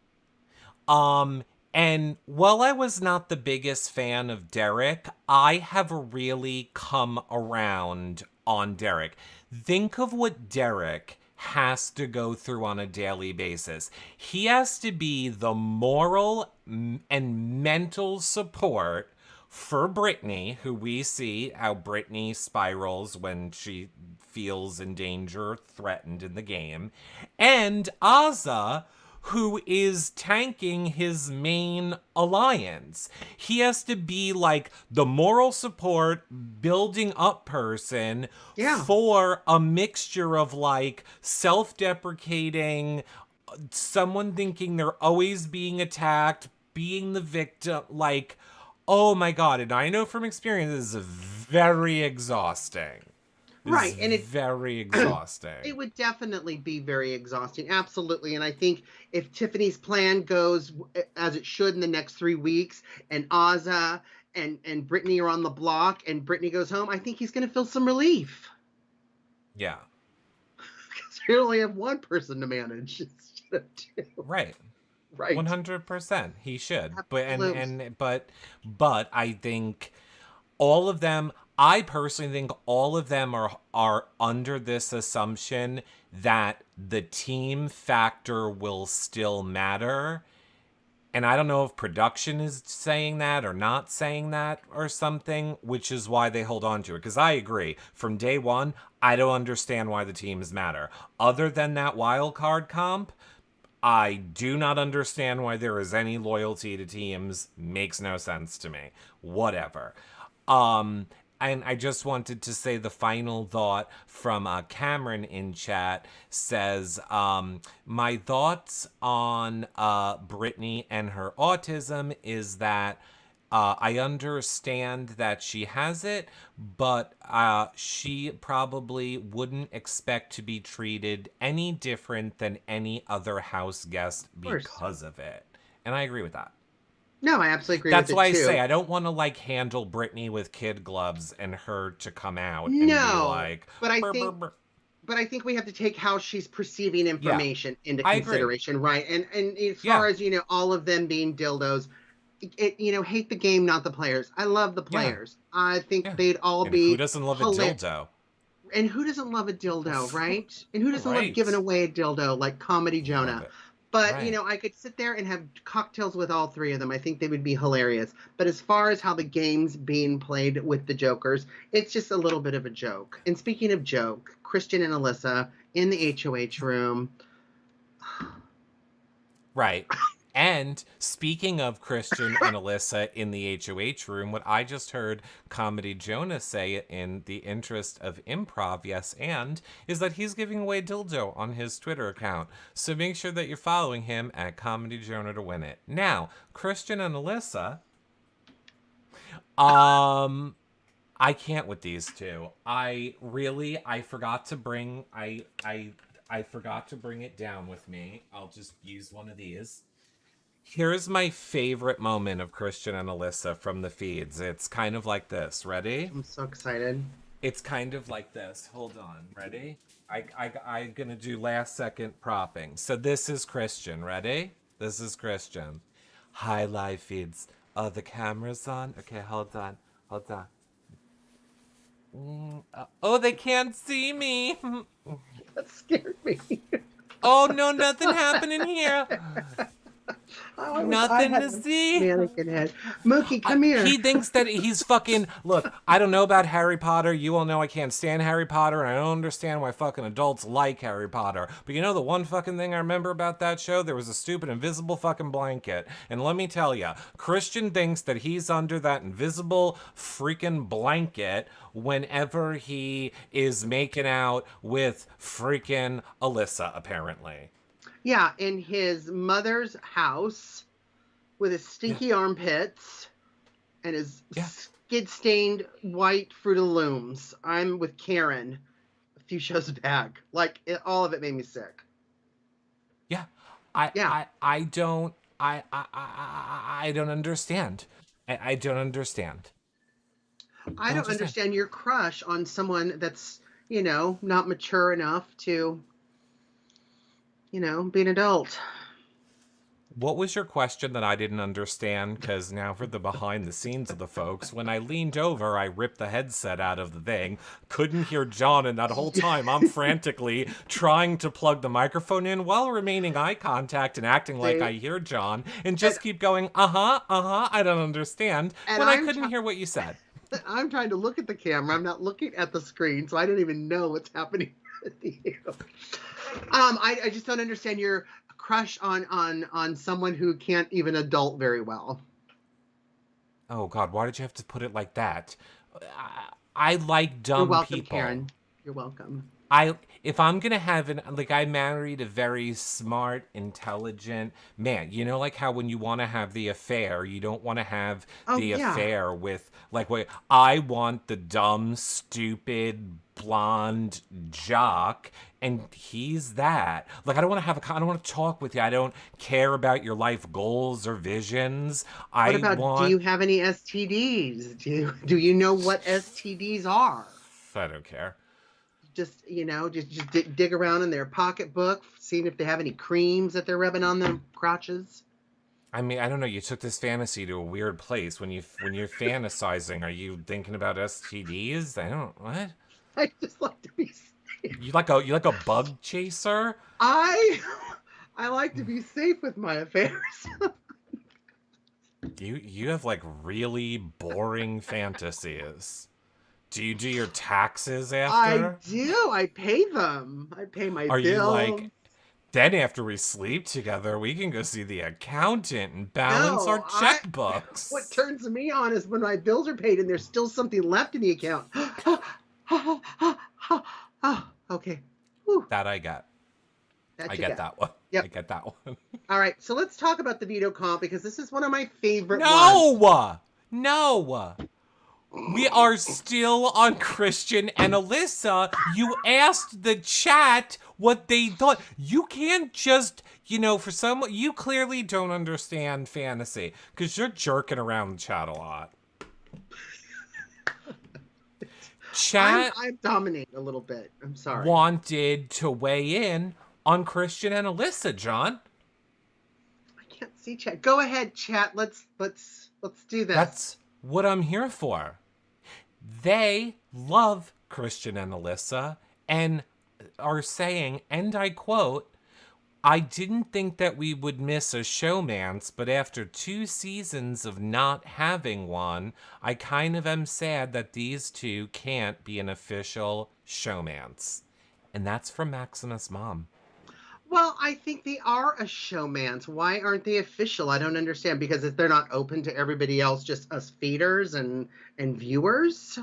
And while I was not the biggest fan of Derek, I have really come around on Derek. Think of what Derek has to go through on a daily basis. He has to be the moral and mental support for Brittany, who we see how Brittany spirals when she feels in danger, threatened in the game, and Azza, who is tanking his main alliance. He has to be like the moral support, building up person Yeah. for a mixture of like self-deprecating, someone thinking they're always being attacked, being the victim, like, oh my god. And I know from experience this is very exhausting. Right. And Very exhausting. it would definitely be very exhausting. Absolutely. And I think if Tiffany's plan goes as it should in the next 3 weeks, and Azza and Brittany are on the block, and Brittany goes home, I think he's going to feel some relief. Yeah. Because we only have one person to manage instead of two. Right. Right. 100%. He should. Absolutely. But I think all of them, I personally think all of them are under this assumption that the team factor will still matter. And I don't know if production is saying that or not saying that or something, which is why they hold on to it. Because I agree. From day one, I don't understand why the teams matter. Other than that wild card comp, I do not understand why there is any loyalty to teams. Makes no sense to me. Whatever. Um, and I just wanted to say the final thought from Cameron in chat says, my thoughts on Brittany and her autism is that I understand that she has it, but she probably wouldn't expect to be treated any different than any other house guest because of it. And I agree with that. No, I absolutely agree That's with why it I too. say I don't want to like handle Brittany with kid gloves and her to come out and be No, like, but I "Brr, brr, think brr." but I think we have to take how she's perceiving Yeah, information into I agree. consideration, right? And as Yeah, far as all of them being dildos, hate the game, not the players. I love the yeah, players. I think yeah. they'd all And who be doesn't love a hilarious. dildo? And who doesn't love a dildo, right? And who doesn't love giving Right. away a dildo like Comedy Love Jonah? it. But, Right. I could sit there and have cocktails with all three of them. I think they would be hilarious. But as far as how the game's being played with the Jokers, it's just a little bit of a joke. And speaking of joke, Christian and Alyssa in the HOH room. Right. And speaking of Christian and Alyssa in the HOH room, what I just heard Comedy Jonah say in the interest of improv, yes, and is that he's giving away dildo on his Twitter account. So make sure that you're following him at Comedy Jonah to win it. Now, Christian and Alyssa, I can't with these two. I forgot to bring I forgot to bring it down with me. I'll just use one of these. Here's my favorite moment of Christian and Alyssa from the feeds. It's kind of like this. Ready? I'm so excited. It's kind of like this. Hold on. Ready? I'm going to do last second propping. So this is Christian. Ready? This is Christian. Hi, live feeds. Oh, the camera's on? Okay, hold on. Hold on. Oh, they can't see me. That scared me. Oh, no, nothing happening here. Oh, I wish I Nothing had to a see. mannequin head. Mookie, come here. He thinks that he's fucking. Look, I don't know about Harry Potter. You all know I can't stand Harry Potter, and I don't understand why fucking adults like Harry Potter. But you know the one fucking thing I remember about that show? There was a stupid invisible fucking blanket. And let me tell you, Christian thinks that he's under that invisible freaking blanket whenever he is making out with freaking Alyssa, apparently. Yeah, in his mother's house with his Yeah. stinky armpits and his Yeah. skid-stained white Fruit of the Looms. I'm with Karen a few shows back. Like, all of it made me sick. Yeah. Yeah. I don't I don't understand. I don't understand. I Don't don't understand. understand your crush on someone that's, not mature enough to, be an adult. What was your question that I didn't understand? Because now for the behind the scenes of the folks, when I leaned over, I ripped the headset out of the thing. Couldn't hear John, and that whole time I'm frantically trying to plug the microphone in while remaining eye contact and acting like I See? hear John, and And, just keep going, I don't understand, and when I couldn't hear what you said. I'm trying to look at the camera. I'm not looking at the screen, so I don't even know what's happening with you. I just don't understand your crush on someone who can't even adult very well. Oh God, why did you have to put it like that? I like You're dumb welcome, people. Karen. You're welcome. If I'm gonna have I married a very smart, intelligent man. You know, like how when you want to have the affair, you don't want to have Oh the yeah. affair with wait, I want the dumb, stupid, blonde jock, and he's that. Like I don't want to I don't want to talk with you. I don't care about your life goals or visions. What I about, do want. you have any STDs? Do you know what STDs are? I don't care. Just dig around in their pocketbook, seeing if they have any creams that they're rubbing on their crotches. I mean, I don't know. You took this fantasy to a weird place. When you're fantasizing, are you thinking about STDs? I don't. What? I just like to be safe. You like a bug chaser? I I like to be safe with my affairs. You have like really boring fantasies. Do you do your taxes I after? do. I pay them. I pay my Are you bill. like, then after we sleep together, we can go see the accountant and balance our No, what checkbooks? turns me on is when my bills are paid and there's still something left in the account. Okay. Whew, That I get. that I you get get. that one. Yep. I get that one. All right. So let's talk about the veto comp because this is one of my favorite ones. No! No! We are still on Christian and Alyssa. You asked the chat what they thought. You can't just, for someone, you clearly don't understand fantasy because you're jerking around the chat a lot. Chat I'm dominating a little bit. I'm sorry. wanted to weigh in on Christian and Alyssa, John. I can't see chat. Go ahead, chat. Let's do this. That's what I'm here for. They love Christian and Alyssa and are saying, and I quote, I didn't think that we would miss a showmance, but after 2 seasons of not having one, I kind of am sad that these two can't be an official showmance. And that's from Maximus' mom. Well, I think they are a showmance. Why aren't they official? I don't understand. Because if they're not open to everybody else, just us feeders and viewers.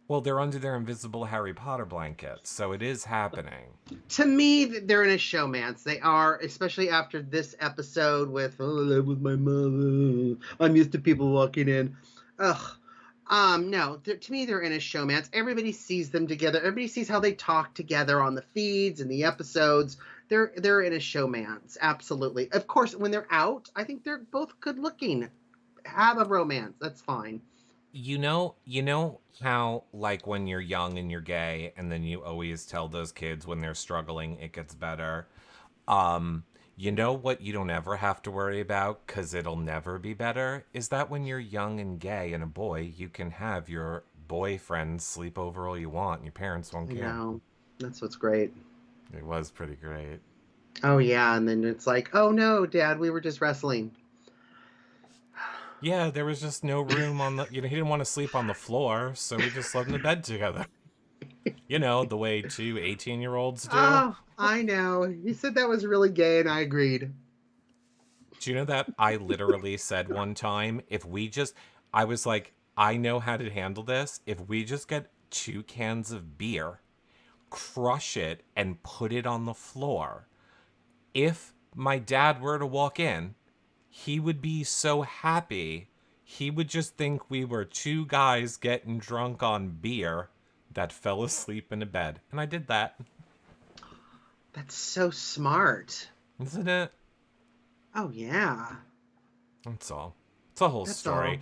Well, they're under their invisible Harry Potter blanket, so it is happening. To me, they're in a showmance. They are, especially after this episode with, oh, I live with my mother. I'm used to people walking in. Ugh. No, to me, they're in a showmance. Everybody sees them together. Everybody sees how they talk together on the feeds and the episodes. They're in a showmance. Absolutely. Of course, when they're out, I think they're both good looking. Have a romance. That's fine. You know how, like, when you're young and you're gay, and then you always tell those kids when they're struggling, it gets better. Um, you know what you don't ever have to worry about, because it'll never be better, is that when you're young and gay and a boy, you can have your boyfriend sleep over all you want, and your parents won't I care. know. That's what's great. It was pretty great. Oh yeah, and then it's like, oh no, Dad, we were just wrestling. Yeah, there was just no room on the, he didn't want to sleep on the floor, so we just slept in the bed together. The way two 18-year-olds do. Oh, I know. He said that was really gay, and I agreed. Do you know that I literally said one time, I was like, I know how to handle this. If we just get 2 cans of beer, crush it, and put it on the floor, if my dad were to walk in, he would be so happy. He would just think we were two guys getting drunk on beer that fell asleep in a bed. And I did that. That's so smart. Isn't it? Oh yeah, That's all. It's a whole that's story.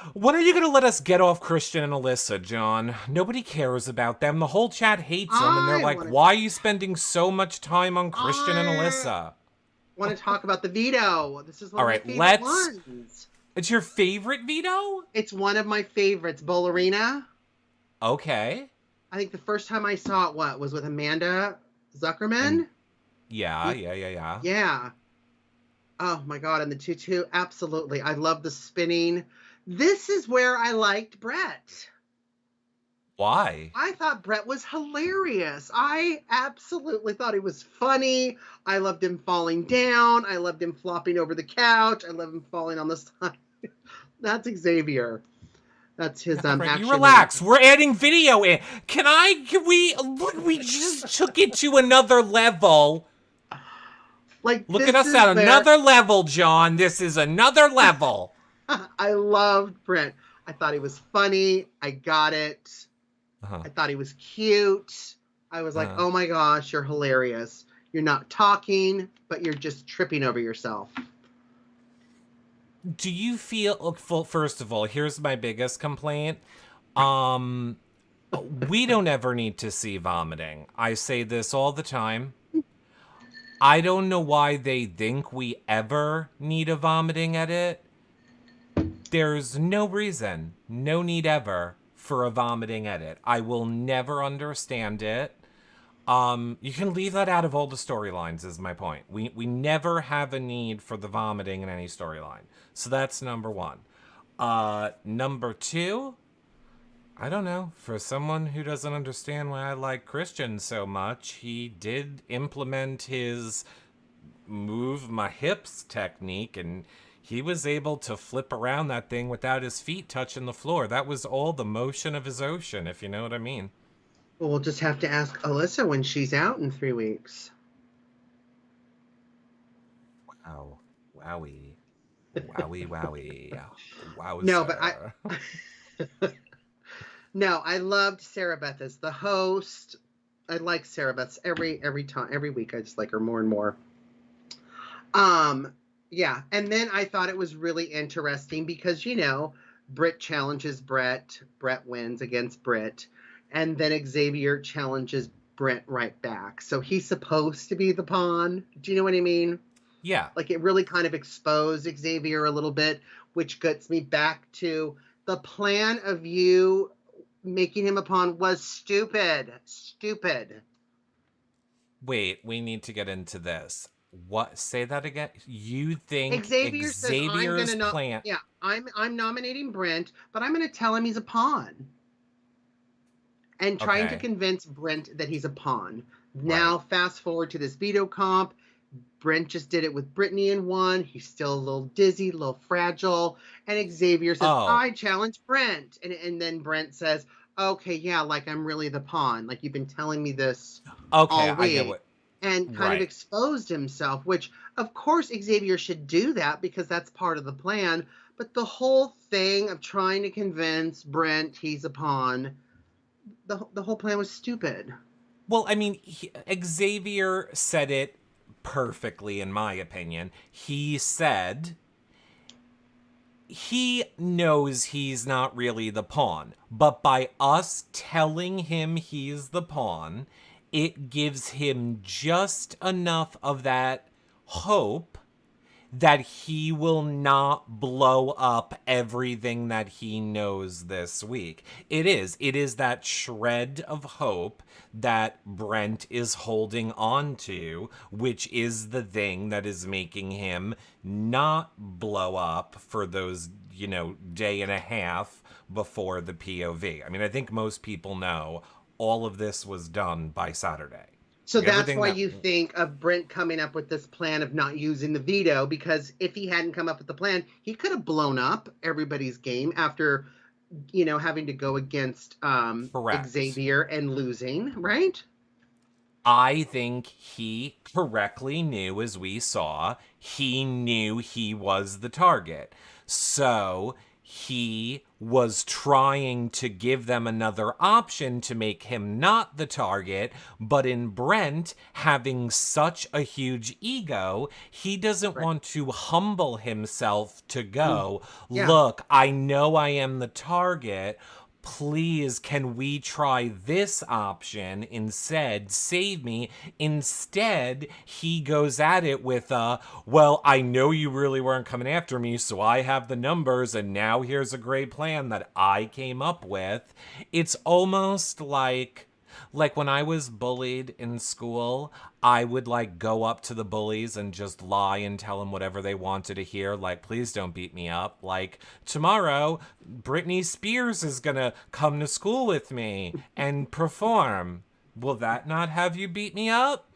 all. When are you going to let us get off Christian and Alyssa, John? Nobody cares about them. The whole chat hates them, and they're I like, want to. why are you spending so much time on Christian and I Alyssa? want to talk about the veto. This is one All of my right, favorite ones. It's your favorite Veto? It's one of my favorites. Ballerina. Okay. I think the first time I saw it, was with Amanda And Zuckerman. yeah, yeah, yeah, yeah. Yeah. Oh my God. And the tutu. Absolutely. I love the spinning. This is where I liked Brett. Why? I thought Brett was hilarious. I absolutely thought he was funny. I loved him falling down. I loved him flopping over the couch. I loved him falling on the side. That's Xavier. That's his All right, you action relax. man. We're adding video in. We just took it to another level. Like Look at this us is at where another level, John. This is another level. I loved Brent. I thought he was funny. I got it. Uh-huh. I thought he was cute. I was like, Uh-huh. oh my gosh, you're hilarious. You're not talking, but you're just tripping over yourself. Do you feel, first of all, here's my biggest complaint. Um, we don't ever need to see vomiting. I say this all the time. I don't know why they think we ever need a vomiting edit. There's no reason, no need ever for a vomiting edit. I will never understand it. You can leave that out of all the storylines, is my point. We never have a need for the vomiting in any storyline. So that's number one. Number two, I don't know. For someone who doesn't understand why I like Christian so much, he did implement his move my hips technique, and he was able to flip around that thing without his feet touching the floor. That was all the motion of his ocean, if you know what I mean. Well, we'll just have to ask Alyssa when she's out in 3 weeks. Wow. Wowie. Wowie, wowie. No, but Wowzer. no, I loved Sarah Beth as the host. I like Sarah Beth every time, every week. I just like her more and more. Yeah, and then I thought it was really interesting because Britt challenges Brett, Brett wins against Britt, and then Xavier challenges Brent right back. So he's supposed to be the pawn. Do you know what I mean? Yeah. Like it really kind of exposed Xavier a little bit, which gets me back to the plan of you making him a pawn was stupid. Stupid. Wait, we need to get into this. What? Say that again. You think Xavier says I'm Xavier's gonna plan? yeah, I'm nominating Brent, but I'm gonna tell him he's a pawn. And trying to Okay. convince Brent that he's a pawn. Right. Now, fast forward to this veto comp. Brent just did it with Brittany in one. He's still a little dizzy, a little fragile. And Xavier says, Oh. I challenge Brent. And then Brent says, okay, yeah, like I'm really the pawn. Like you've been telling me this Okay, all I get week. what. And kind of Right. exposed himself, which of course Xavier should do that because that's part of the plan. But the whole thing of trying to convince Brent he's a pawn, the whole plan was stupid. Well, I mean, Xavier said it perfectly, in my opinion. He said, he knows he's not really the pawn, but by us telling him he's the pawn, it gives him just enough of that hope that he will not blow up everything that he knows this week. It is that shred of hope that Brent is holding on to, which is the thing that is making him not blow up for those, day and a half before the POV. I mean, I think most people know all of this was done by Saturday. So Like, that's everything why that you think of Brent coming up with this plan of not using the veto, because if he hadn't come up with the plan, he could have blown up everybody's game after, having to go against correct. Xavier and losing, right? I think he correctly knew, as we saw, he knew he was the target. So he was trying to give them another option to make him not the target. But in Brent having such a huge ego, he doesn't Right. want to humble himself to go, Yeah. look, I know I am the target. Please, can we try this option instead? Save me. Instead, he goes at it with well, I know you really weren't coming after me, so I have the numbers, and now here's a great plan that I came up with. It's almost like when I was bullied in school, I would like go up to the bullies and just lie and tell them whatever they wanted to hear. Like, please don't beat me up. Like, tomorrow, Britney Spears is gonna come to school with me and perform. Will that not have you beat me up?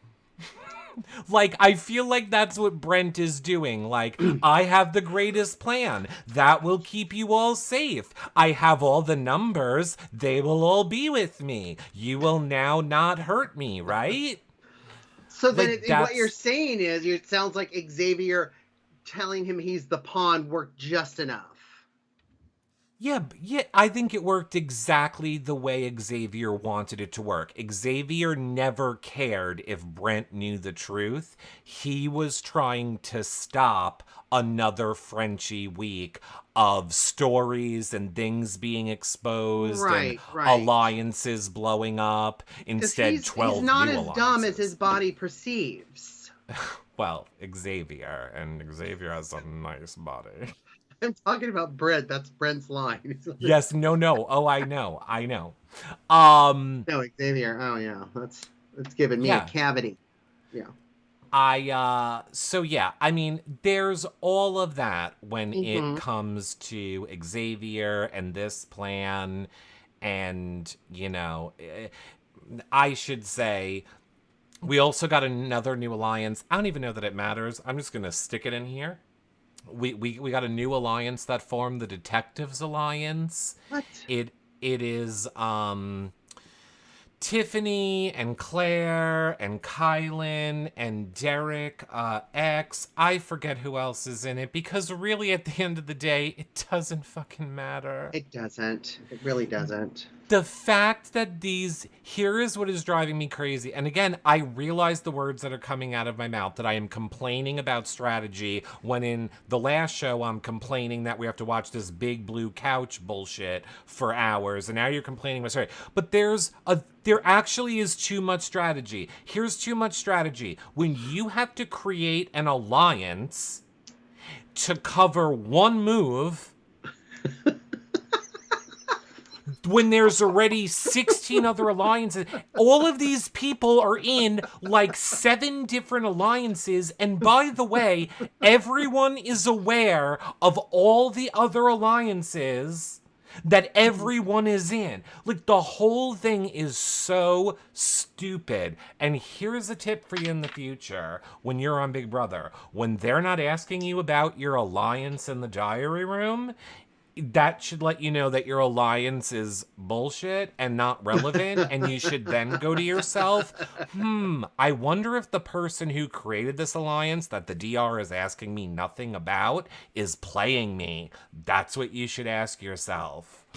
Like, I feel like that's what Brent is doing. Like, I have the greatest plan. That will keep you all safe. I have all the numbers. They will all be with me. You will now not hurt me, right? So then Like, what you're that's. saying is, it sounds like Xavier telling him he's the pawn worked just enough. Yeah, I think it worked exactly the way Xavier wanted it to work. Xavier never cared if Brent knew the truth. He was trying to stop another Frenchie week of stories and things being exposed and Right, right. alliances blowing up. Because Instead, he's 12 not new as dumb as his alliances. body perceives. Well, Xavier, and Xavier has a nice body. I'm talking about Brent. That's Brent's line. Yes, no. Oh, I know. Um, No, Xavier. Oh yeah, that's giving me a yeah, cavity. Yeah. so yeah, I mean, there's all of that when it Mm-hmm. comes to Xavier and this plan. And, I should say, we also got another new alliance. I don't even know that it matters. I'm just going to stick it in here. We got a new alliance that formed, the Detectives Alliance. What? It is, Tiffany and Claire and Kylan and Derek X. I forget who else is in it, because really at the end of the day, it doesn't fucking matter. It doesn't. It really doesn't. The fact that here is what is driving me crazy. And again, I realize the words that are coming out of my mouth, that I am complaining about strategy, when in the last show I'm complaining that we have to watch this big blue couch bullshit for hours, and now you're complaining about strategy. But there actually is too much strategy. Here's too much strategy. When you have to create an alliance to cover one move, when there's already 16 other alliances. All of these people are in like 7 different alliances. And by the way, everyone is aware of all the other alliances that everyone is in. Like, the whole thing is so stupid. And here's a tip for you in the future when you're on Big Brother. When they're not asking you about your alliance in the diary room, that should let you know that your alliance is bullshit and not relevant, and you should then go to yourself, I wonder if the person who created this alliance that the DR is asking me nothing about is playing me. That's what you should ask yourself.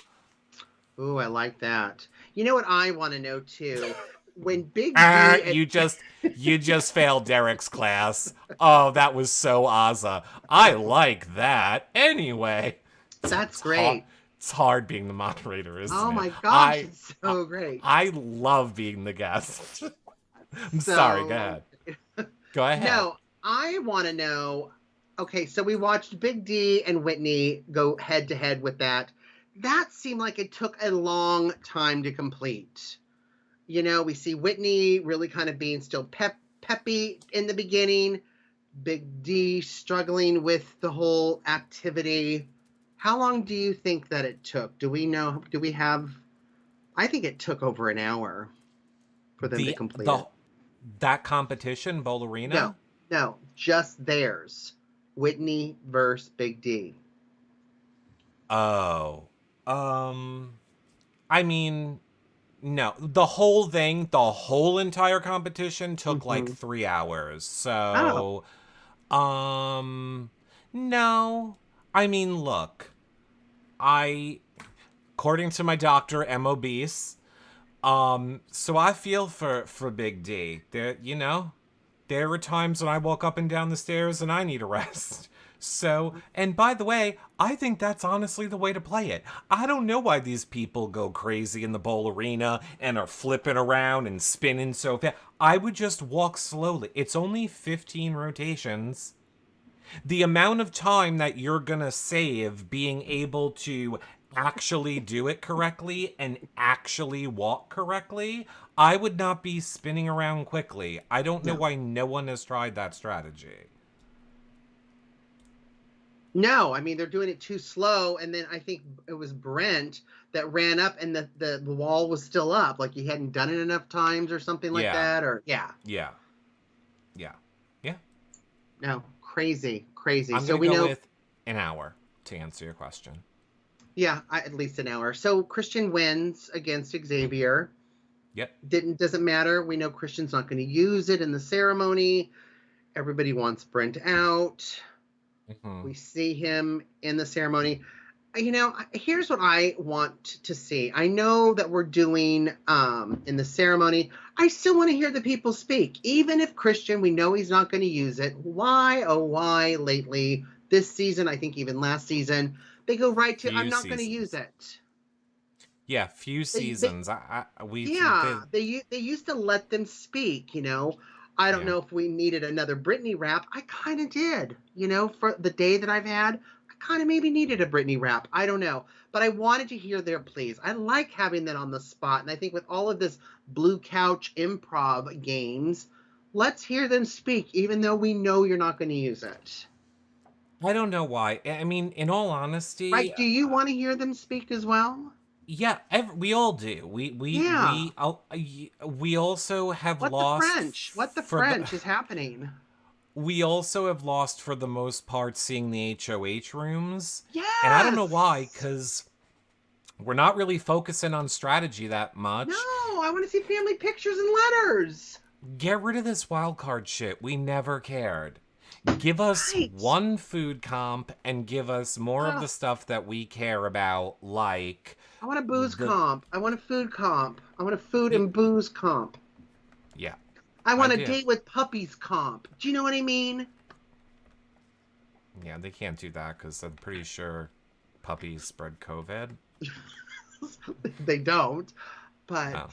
Ooh, I like that. You know what I want to know too? when Big D and You just failed Derek's class. Oh, that was so Ozza. I like that. Anyway, that's it's hard. great. It's hard being the moderator, isn't Oh it? my gosh, it's so great. I love being the guest. I'm sorry. Go So ahead. Go ahead. no, I want to know. Okay, so we watched Big D and Whitney go head to head with that. That seemed like it took a long time to complete. You know, we see Whitney really kind of being still peppy in the beginning. Big D struggling with the whole activity. How long do you think that it took? Do we know? Do we have? I think it took over an hour for them to complete it. That competition, Ballerina? No, just theirs. Whitney versus Big D. Oh. I mean, no. The whole thing, the whole entire competition took like 3 hours. So, no. I mean, look. According to my doctor, am obese. So I feel for Big D. There were times when I walk up and down the stairs and I need a rest. So, and by the way, I think that's honestly the way to play it. I don't know why these people go crazy in the bowl arena and are flipping around and spinning so fast. I would just walk slowly. It's only 15 rotations. The amount of time that you're gonna save being able to actually do it correctly and actually walk correctly, I would not be spinning around quickly. I don't know why no one has tried that strategy. No, I mean they're doing it too slow, and then I think it was Brent that ran up, and the wall was still up, like he hadn't done it enough times or something like that, or Yeah. No, crazy. I'm So gonna we go know with an hour to answer your question. Yeah, at least an hour. So Christian wins against Xavier. Yep. Doesn't matter. We know Christian's not going to use it in the ceremony. Everybody wants Brent out. We see him in the ceremony. You know, here's what I want to see. I know that we're doing in the ceremony. I still want to hear the people speak. Even if Christian, we know he's not going to use it. Why, oh why lately, this season, I think even last season, they go right to, I'm not going to use it. Yeah, few seasons. They used to let them speak, you know. I don't know if we needed another Britney rap. I kind of did, you know, for the day that I've had. I kind of maybe needed a Britney rap. I don't know. But I wanted to hear their pleas. I like having that on the spot. And I think with all of this Blue Couch improv games, let's hear them speak, even though we know you're not going to use it. I don't know why. I mean, in all honesty... Right, do you want to hear them speak as well? Yeah, we all do. We also have lost... What the French is happening? We also have lost, for the most part, seeing the HOH rooms. Yes! And I don't know why, because we're not really focusing on strategy that much. No, I want to see family pictures and letters. Get rid of this wildcard shit. We never cared. Give us one food comp and give us more of the stuff that we care about, like... I want a booze comp. I want a food comp. I want a food and booze comp. Yeah. I want a date with puppies comp. Do you know what I mean? Yeah, they can't do that because I'm pretty sure puppies spread COVID. They don't, but... Oh.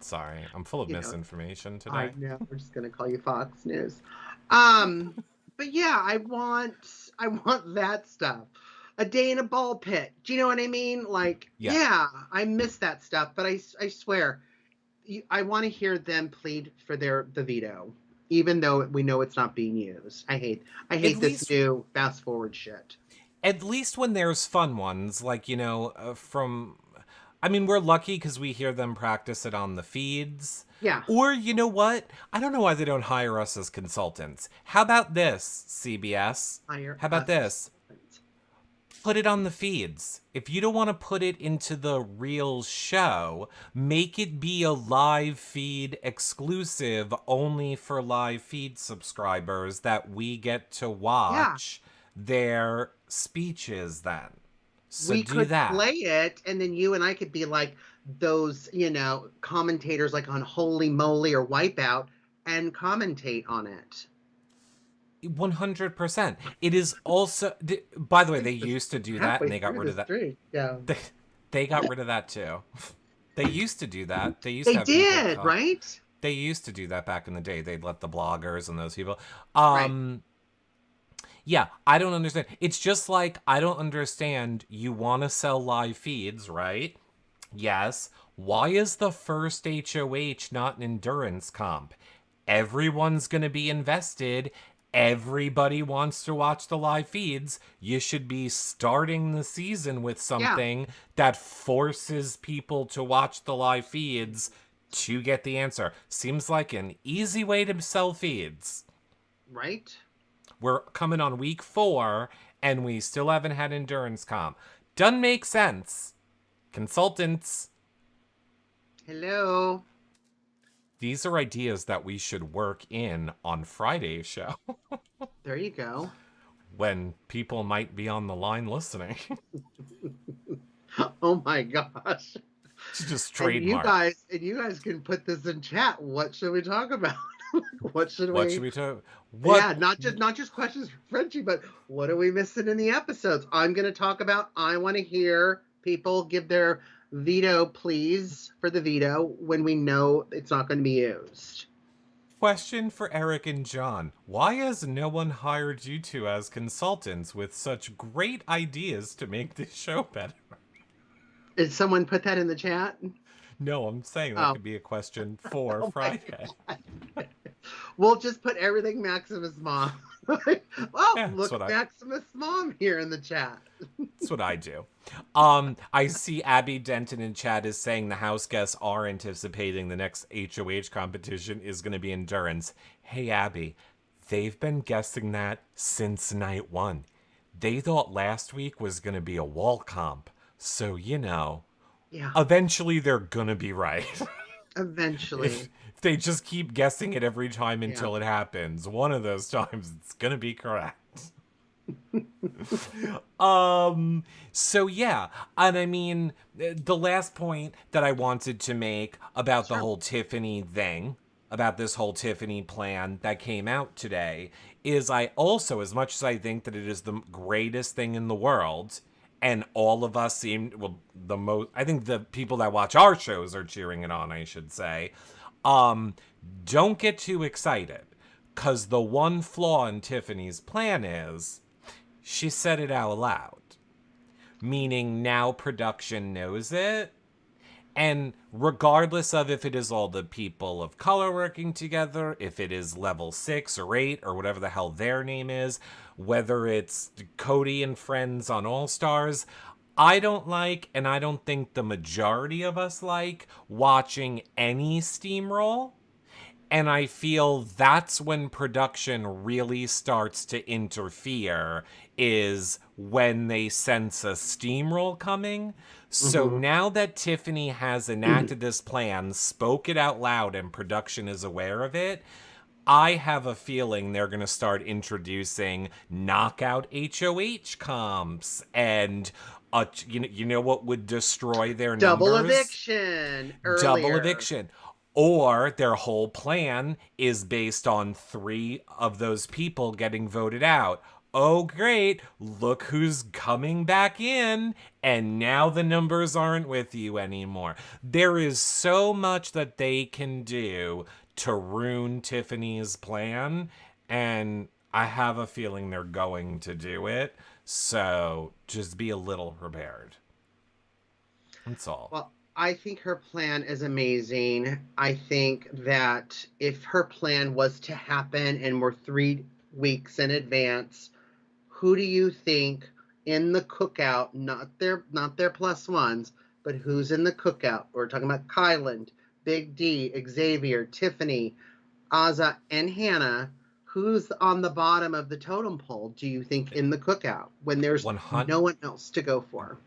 Sorry, I'm full of misinformation today. I know. We're just going to call you Fox News. But yeah, I want that stuff. A day in a ball pit. Do you know what I mean? Like, yeah I miss that stuff, but I swear, I want to hear them plead for the veto, even though we know it's not being used. I hate this new fast forward shit. At least when there's fun ones, like, you know, I mean, we're lucky because we hear them practice it on the feeds. Yeah. Or, you know what? I don't know why they don't hire us as consultants. How about this, CBS? How about this? Put it on the feeds. If you don't want to put it into the real show, make it be a live feed exclusive only for live feed subscribers that we get to watch their speeches then. So we do could that. play it, and then you and I could be like those, commentators like on Holy Moly or Wipeout and commentate on it. 100%. It is also, by the way, they Think this used to do that and halfway they got through rid the of that. street. Yeah. They got rid of that too. They used to do that. They used They to have people did, right? they used to do that back in the day. They'd let the bloggers and those people. Right. Yeah, I don't understand. It's just like I don't understand. You want to sell live feeds, right? Yes. Why is the first HOH not an endurance comp? Everyone's going to be invested. Everybody wants to watch the live feeds. You should be starting the season with Yeah. something that forces people to watch the live feeds to get the answer. Seems like an easy way to sell feeds. Right. We're coming on week 4 and we still haven't had endurance comp. Doesn't make sense. Consultants, Hello. these are ideas that we should work in on Friday's show There you go. when people might be on the line listening. Oh my gosh. It's just And trademark. you guys can put this in chat. What should we talk about? What should we talk? Yeah, not just questions for Frenchie, but what are we missing in the episodes? I'm going to talk about. I want to hear people give their veto please for the veto when we know it's not going to be used. Question for Eric and John. Why has no one hired you two as consultants with such great ideas to make this show better? Did someone put that in the chat? No, I'm saying that could be a question for Oh Friday. We'll just put everything Maximus Mom. Yeah, look, Maximus Mom here in the chat. That's what I do. I see Abby Denton in chat is saying the house guests are anticipating the next HOH competition is going to be endurance. Hey, Abby, they've been guessing that since night 1. They thought last week was going to be a wall comp. So, Yeah. Eventually they're going to be right. Eventually. If they just keep guessing it every time until it happens, one of those times it's going to be correct. So yeah, and I mean, the last point that I wanted to make about the whole Tiffany thing, about this whole Tiffany plan that came out today, is I also, as much as I think that it is the greatest thing in the world, and all of us seem, I think the people that watch our shows are cheering it on, I should say, don't get too excited, because the one flaw in Tiffany's plan is she said it out loud, meaning now production knows it. And regardless of if it is all the people of color working together, if it is level 6 or 8 or whatever the hell their name is, whether it's Cody and friends on All Stars, I don't like, and I don't think the majority of us like, watching any steamroll. And I feel that's when production really starts to interfere, is when they sense a steamroll coming. So now that Tiffany has enacted this plan, spoke it out loud, and production is aware of it, I have a feeling they're going to start introducing knockout HOH comps and you know what would destroy their Double numbers? eviction. Earlier. Double eviction. Or their whole plan is based on 3 of those people getting voted out. Oh, great. Look who's coming back in. And now the numbers aren't with you anymore. There is so much that they can do to ruin Tiffany's plan. And I have a feeling they're going to do it. So just be a little prepared. That's all. Well, I think her plan is amazing. I think that if her plan was to happen and we're 3 weeks in advance, who do you think in the cookout, not their plus ones, but who's in the cookout? We're talking about Kyland, Big D, Xavier, Tiffany, Azza, and Hannah. Who's on the bottom of the totem pole, do you think, in the cookout when there's no one else to go for?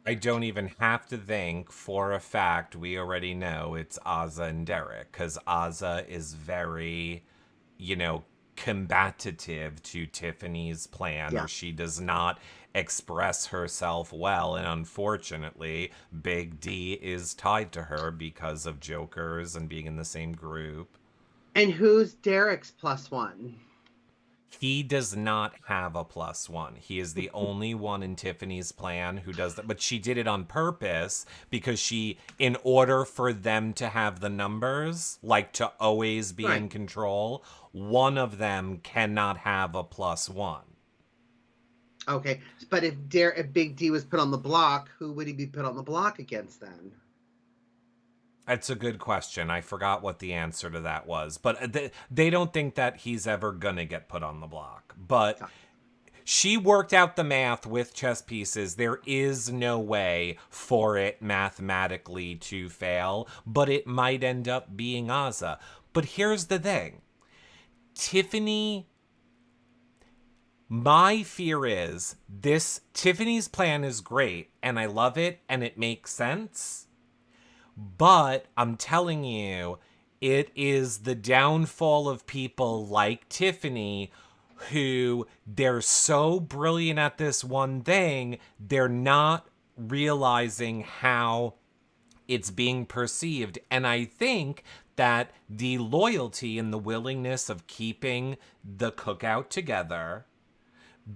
I don't even have to think. For a fact, we already know it's Azza and Derek, because Azza is very, combative to Tiffany's plan, Yeah. or she does not express herself well. And unfortunately, Big D is tied to her because of jokers and being in the same group. And who's Derek's +1? He does not have a +1. He is the only one in Tiffany's plan who does that. But she did it on purpose because she, in order for them to have the numbers, like to always be in control, one of them cannot have a +1. Okay, but if Big D was put on the block, who would he be put on the block against then? That's a good question. I forgot what the answer to that was. But they don't think that he's ever going to get put on the block. But she worked out the math with chess pieces. There is no way for it mathematically to fail. But it might end up being Azza. But here's the thing. Tiffany... My fear is Tiffany's plan is great. And I love it. And it makes sense. But I'm telling you, it is the downfall of people like Tiffany who they're so brilliant at this one thing, they're not realizing how it's being perceived. And I think that the loyalty and the willingness of keeping the cookout together,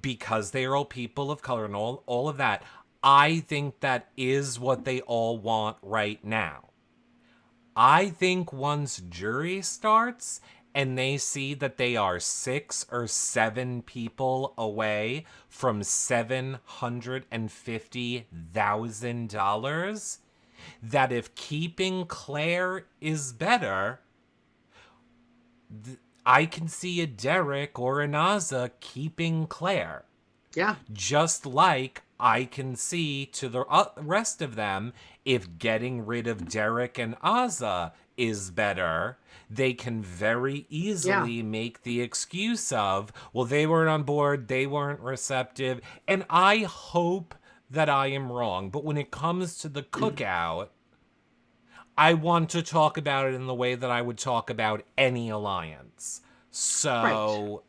because they are all people of color and all of that, I think that is what they all want right now. I think once jury starts and they see that they are 6 or 7 people away from $750,000, that if keeping Claire is better, I can see a Derek or an Azza keeping Claire. Yeah. Just like I can see to the rest of them, if getting rid of Derek and Azza is better, they can very easily make the excuse of, well, they weren't on board, they weren't receptive. And I hope that I am wrong. But when it comes to the cookout, I want to talk about it in the way that I would talk about any alliance. So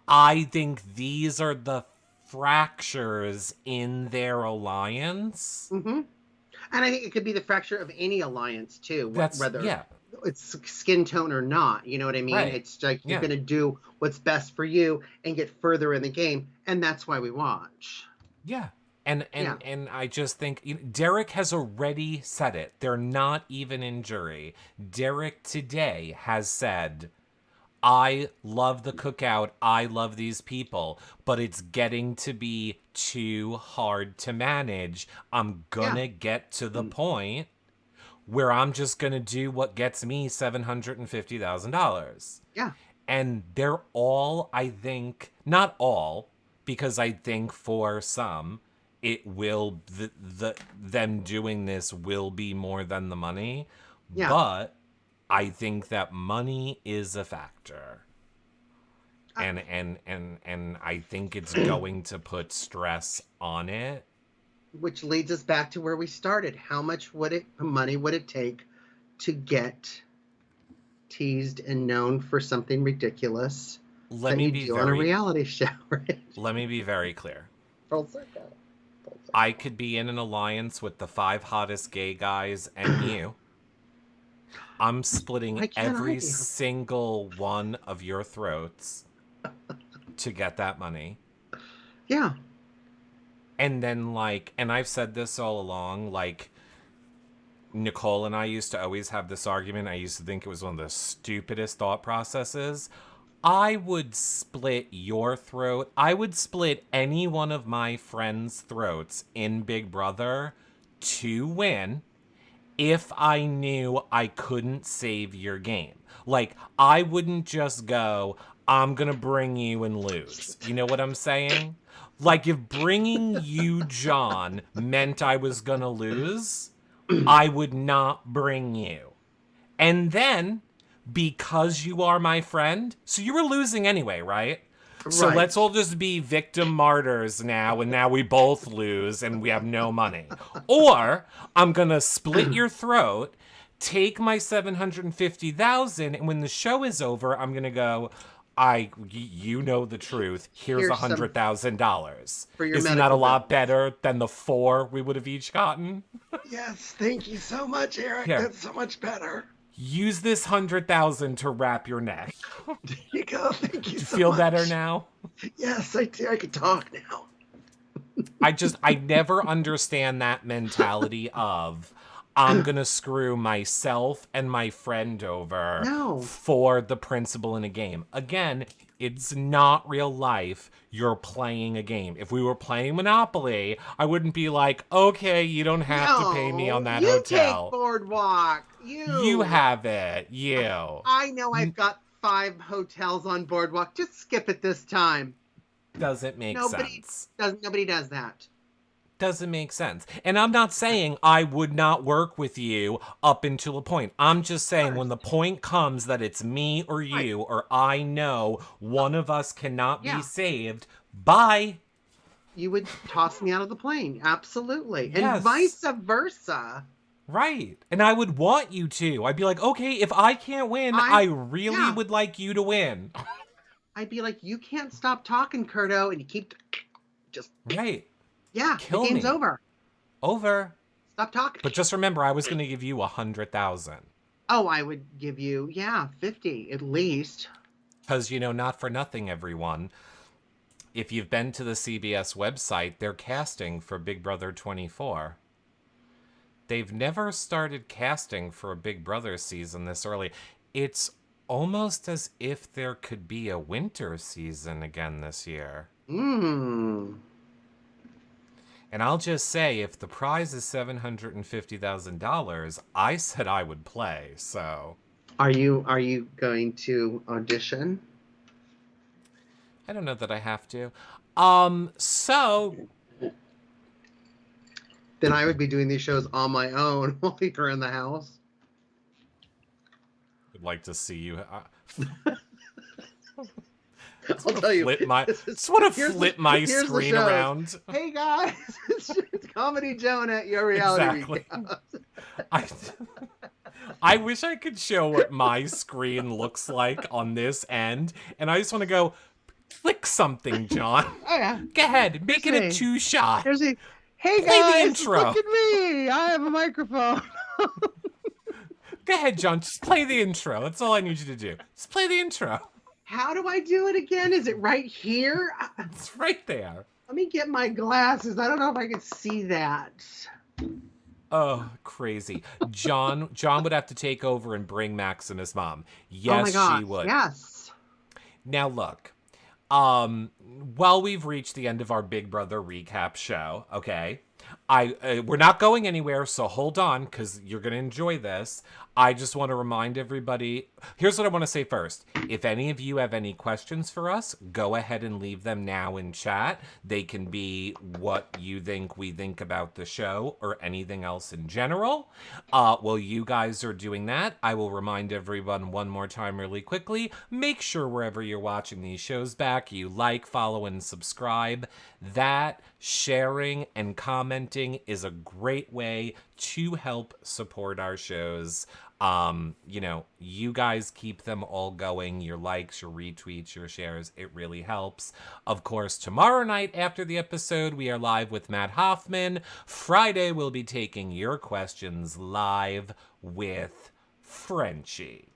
I think these are the fractures in their alliance. Mm-hmm. And I think it could be the fracture of any alliance too, whether it's skin tone or not. You know what I mean? Right. It's like you're going to do what's best for you and get further in the game, and that's why we watch. Yeah. And I just think Derek has already said it. They're not even in jury. Derek today has said, I love the cookout. I love these people, but it's getting to be too hard to manage. I'm gonna get to the point where I'm just gonna do what gets me $750,000. Yeah. And they're all, I think, not all, because I think for some, it will, them doing this will be more than the money. Yeah. But I think that money is a factor. And I think it's going to put stress on it. Which leads us back to where we started. How much money would it take to get teased and known for something ridiculous on a reality show, right? Let me be very clear. Full circle. I could be in an alliance with the 5 hottest gay guys and you. I'm splitting every single one of your throats to get that money. Yeah. And then, and I've said this all along, Nicole and I used to always have this argument. I used to think it was one of the stupidest thought processes. I would split your throat. I would split any one of my friends' throats in Big Brother to win if I knew I couldn't save your game. I wouldn't just go, I'm going to bring you and lose. You know what I'm saying? If bringing you John meant I was going to lose, I would not bring you. And then, because you are my friend, so you were losing anyway, right? So let's all just be victim martyrs now, and now we both lose and we have no money. Or I'm going to split your throat, take my $750,000, and when the show is over, I'm going to go, You know the truth. Here's Here's some $100,000. for your Isn't that a medical lot bills. better than the 4 we would have each gotten? Yes, thank you so much, Eric. Here, That's so much better. use this 100,000 to wrap your neck. There you go. Thank you Do you so feel much. better now? Yes, I do. I can talk now. I never understand that mentality of I'm gonna screw myself and my friend over No. for the principal in a game. Again, it's not real life. You're playing a game. If we were playing Monopoly, I wouldn't be like, okay, you don't have to pay me on that you hotel. take Boardwalk. You have it. You. I know I've got 5 hotels on Boardwalk. Just skip it this time. Doesn't make sense. Nobody does that. Doesn't make sense. And I'm not saying I would not work with you up until a point. I'm just saying when the point comes that it's me or you or I know one of us cannot be saved, bye. You would toss me out of the plane. Absolutely. Yes. And vice versa. Right. And I would want you to. I'd be like, okay, if I can't win, I really would like you to win. I'd be like, you can't stop talking, Curto, and you keep just right. Yeah, Kill the game's me. over. Over. Stop talking. But just remember, I was going to give you 100,000. Oh, I would give you 50 at least. Because not for nothing, everyone. If you've been to the CBS website, they're casting for Big Brother 24. They've never started casting for a Big Brother season this early. It's almost as if there could be a winter season again this year. And I'll just say, if the prize is $750,000, I said I would play, so. Are you going to audition? I don't know that I have to. So. Then I would be doing these shows on my own while you're in the house. I'd like to see you. I'll tell you. Just want to flip my screen around. Hey guys, it's Comedy Jonah, your reality recap. I wish I could show what my screen looks like on this end, and I just want to go, click something, John. Oh yeah. Go ahead, make it a 2-shot. Hey Play guys, the intro. look at me. I have a microphone. Go ahead, John. Just play the intro. That's all I need you to do. Just play the intro. How do I do it again? Is it right here? It's right there. Let me get my glasses. I don't know if I can see that. Oh, crazy. John would have to take over and bring Max and his mom. Yes, oh my gosh, she would. Yes. Now look, while we've reached the end of our Big Brother recap show, okay, we're not going anywhere, so hold on, because you're going to enjoy this. I just want to remind everybody, here's what I want to say first. If any of you have any questions for us, go ahead and leave them now in chat. They can be what you think we think about the show or anything else in general. While you guys are doing that, I will remind everyone one more time really quickly. Make sure wherever you're watching these shows back, you like, follow, and subscribe. That, sharing, and commenting is a great way to help support our shows. You guys keep them all going. Your likes, your retweets, your shares, it really helps. Of course, tomorrow night after the episode, we are live with Matt Hoffman. Friday, we'll be taking your questions live with Frenchie.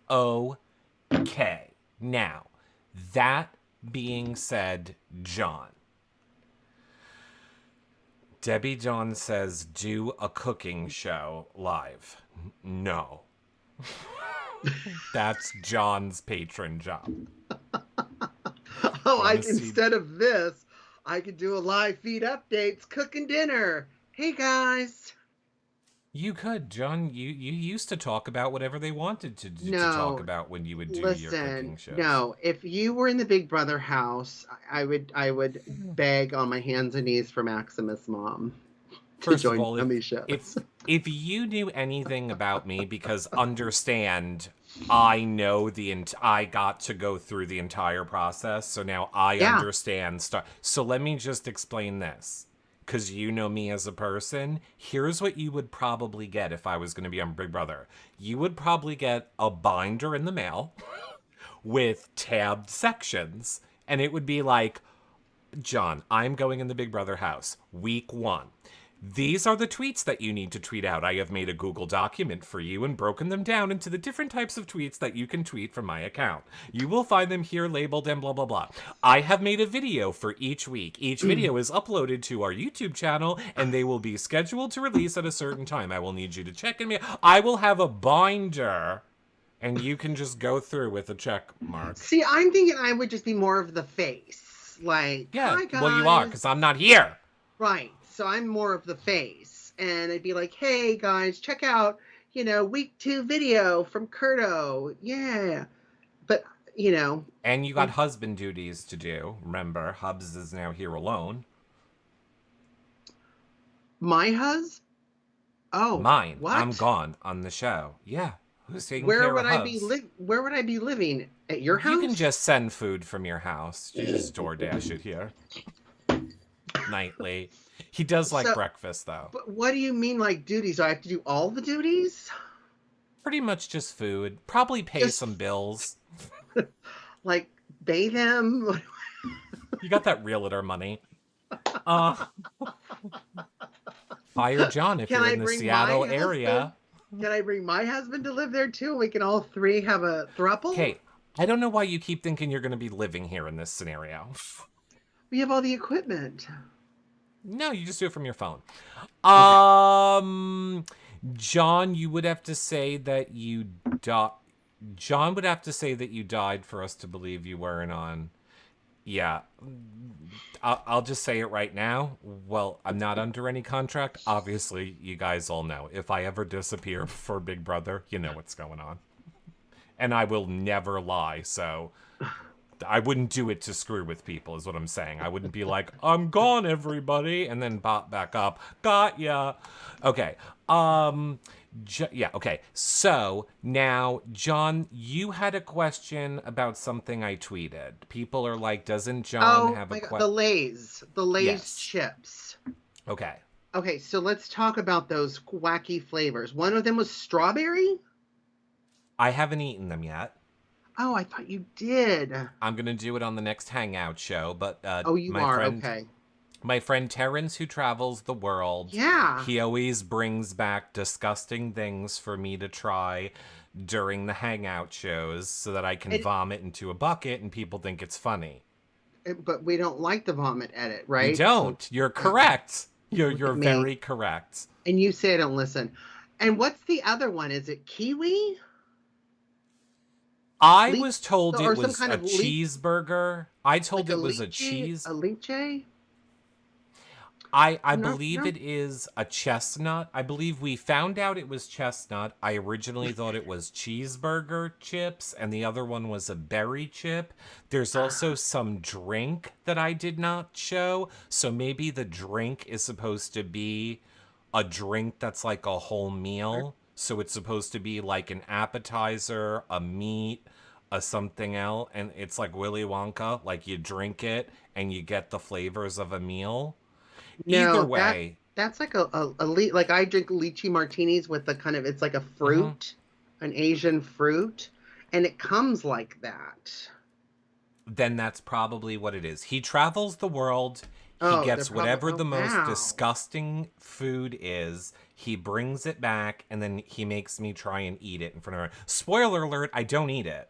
Okay. Now, that being said, John. Debbie John says, do a cooking show live. No. That's John's patron job. Instead of this, I could do a live feed updates, cooking dinner. Hey guys. You could, John. You used to talk about whatever they wanted to talk about when you would do your cooking shows. No, if you were in the Big Brother house, I would beg on my hands and knees for Maximus' mom to join on these shows. If you knew anything about me, because understand, I know I got to go through the entire process, so now I understand stuff. So let me just explain this. Because you know me as a person, here's what you would probably get if I was going to be on Big Brother. You would probably get a binder in the mail with tabbed sections. And it would be like, John, I'm going in the Big Brother house. Week 1. These are the tweets that you need to tweet out. I have made a Google document for you and broken them down into the different types of tweets that you can tweet from my account. You will find them here labeled and blah, blah, blah. I have made a video for each week. Each video is uploaded to our YouTube channel, and they will be scheduled to release at a certain time. I will need you to check in me. I will have a binder, and you can just go through with a check mark. See, I'm thinking I would just be more of the face. Like, Yeah, hi guys. well, you are, because I'm not here. Right. So I'm more of the face. And I'd be like, hey guys, check out, week 2 video from Curto. Yeah. But, And you got husband duties to do. Remember, Hubs is now here alone. My hus? Oh. Mine. What? I'm gone on the show. Yeah. Who's taking Where care would of I Hubs? Where would I be living? At your house? You can just send food from your house. You just DoorDash it here. Nightly. He does like breakfast, though. But what do you mean, like, duties? Do I have to do all the duties? Pretty much just food. Probably pay some bills. Like, bathe him? You got that realtor money. Fire John if you're in the Seattle area. Can I bring my husband to live there, too? And we can all 3 have a throuple? Okay, I don't know why you keep thinking you're going to be living here in this scenario. We have all the equipment. No, you just do it from your phone. John, you would have to say that you John would have to say that you died for us to believe you weren't on. Yeah. I'll just say it right now. Well, I'm not under any contract. Obviously, you guys all know. If I ever disappear for Big Brother, you know what's going on. And I will never lie, so I wouldn't do it to screw with people, is what I'm saying. I wouldn't be like, I'm gone, everybody, and then pop back up. Got ya. Okay. Yeah, okay. So, now, John, you had a question about something I tweeted. People are like, doesn't John have a question? The Lay's Yes. chips. Okay. Okay, so let's talk about those wacky flavors. One of them was strawberry? I haven't eaten them yet. Oh, I thought you did. I'm going to do it on the next Hangout show, but okay. My friend Terrence, who travels the world, he always brings back disgusting things for me to try during the Hangout shows so that I can vomit into a bucket and people think it's funny. But we don't like the vomit edit, right? You don't. You're correct. You're very correct. And you say I don't listen. And what's the other one? Is it kiwi? I was told it was a cheeseburger. I told it was a cheese. A lychee? I believe it is a chestnut. I believe we found out it was chestnut. I originally thought it was cheeseburger chips, and the other one was a berry chip. There's also some drink that I did not show, so maybe the drink is supposed to be a drink that's like a whole meal. So it's supposed to be like an appetizer, a meat, a something else, and it's like Willy Wonka, like you drink it and you get the flavors of a meal. Either way, that's like like I drink lychee martinis with the kind of, it's like a fruit, an Asian fruit, and it comes like that. Then that's probably what it is. He travels the world. He gets whatever the most disgusting food is. He brings it back, and then he makes me try and eat it in front of her. Spoiler alert, I don't eat it.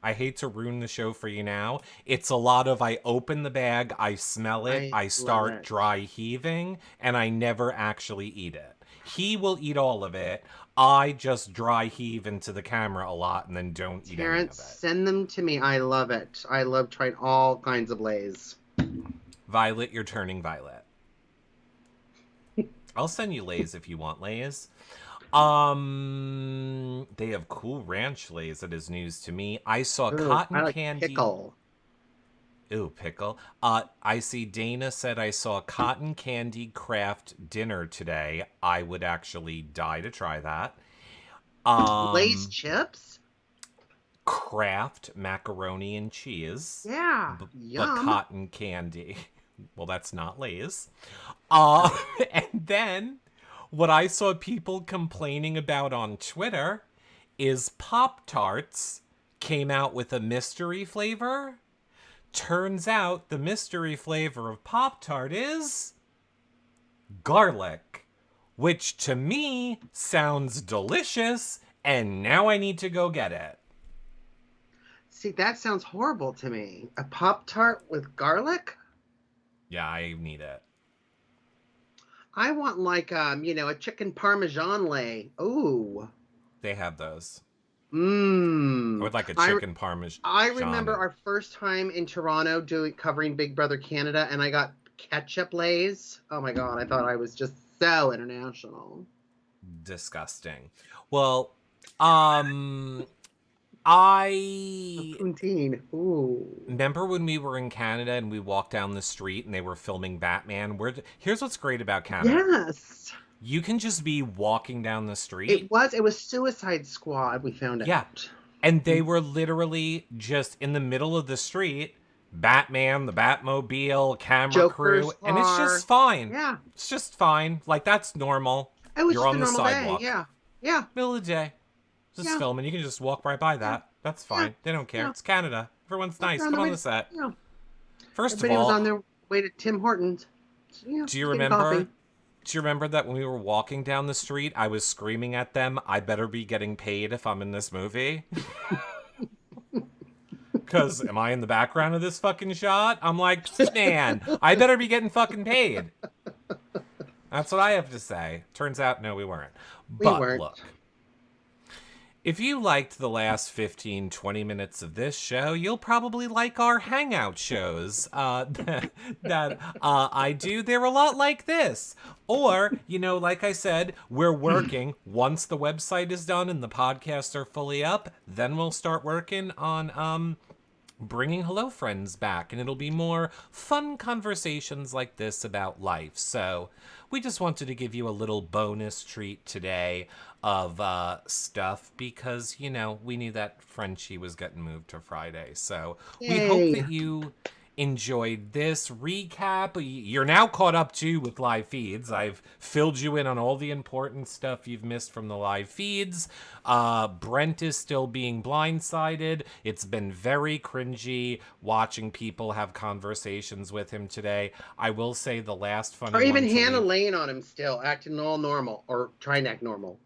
I hate to ruin the show for you now. It's a lot of I open the bag, I smell it, I start dry heaving, and I never actually eat it. He will eat all of it. I just dry heave into the camera a lot and then don't eat any of it. Send them to me. I love it. I love trying all kinds of Lays. Violet, you're turning violet. I'll send you Lays if you want Lays. They have Cool Ranch Lays. That is news to me. I saw cotton candy. Pickle. Ooh, pickle. I see Dana said I saw cotton candy craft dinner today. I would actually die to try that. Lay's chips? Kraft macaroni and cheese. Yeah. But cotton candy. Well, that's not Lay's. And then what I saw people complaining about on Twitter is Pop-Tarts came out with a mystery flavor. Turns out the mystery flavor of Pop-Tart is garlic, which to me sounds delicious, and now I need to go get it. See, that sounds horrible to me. A Pop-Tart with garlic? Yeah, I need it. I want like a chicken parmesan lay. Ooh. They have those. Mmm. I would like a chicken parmesan. I remember our first time in Toronto covering Big Brother Canada, and I got ketchup lays. Oh my god, I thought I was just so international. Disgusting. Well, I Poutine. Ooh. remember when we were in Canada and we walked down the street and they were filming Batman. Here's what's great about Canada. Yes. You can just be walking down the street. It was Suicide Squad, we found out. Yeah. And they were literally just in the middle of the street, Batman, the Batmobile, camera Joker's crew, and it's car. just fine. Yeah. It's just fine. Like, that's normal. It was You're just on a the normal sidewalk. day. Yeah. Yeah. Middle of the day. Just Yeah. filming. You can just walk right by that. Yeah. That's fine. Yeah. They don't care. Yeah. It's Canada. Everyone's nice. On Come the on way the set. Yeah. First Everybody of all, was on their way to Tim Hortons. Yeah, do you getting remember? coffee. Do you remember that when we were walking down the street, I was screaming at them, I better be getting paid if I'm in this movie? Because am I in the background of this fucking shot? I'm like, man, I better be getting fucking paid. That's what I have to say. Turns out, no, we weren't. But look, if you liked the last 15, 20 minutes of this show, you'll probably like our hangout shows that I do. They're a lot like this. Or, like I said, we're working. Once the website is done and the podcasts are fully up, then we'll start working on bringing Hello Friends back. And it'll be more fun conversations like this about life. So we just wanted to give you a little bonus treat today of stuff because, we knew that Frenchie was getting moved to Friday. So we hope that you enjoyed this recap. You're now caught up too with live feeds. I've filled you in on all the important stuff you've missed from the live feeds. Brent is still being blindsided. It's been very cringy watching people have conversations with him today. I will say the last funny or even one Hannah laying on him still, acting all normal or trying to act normal.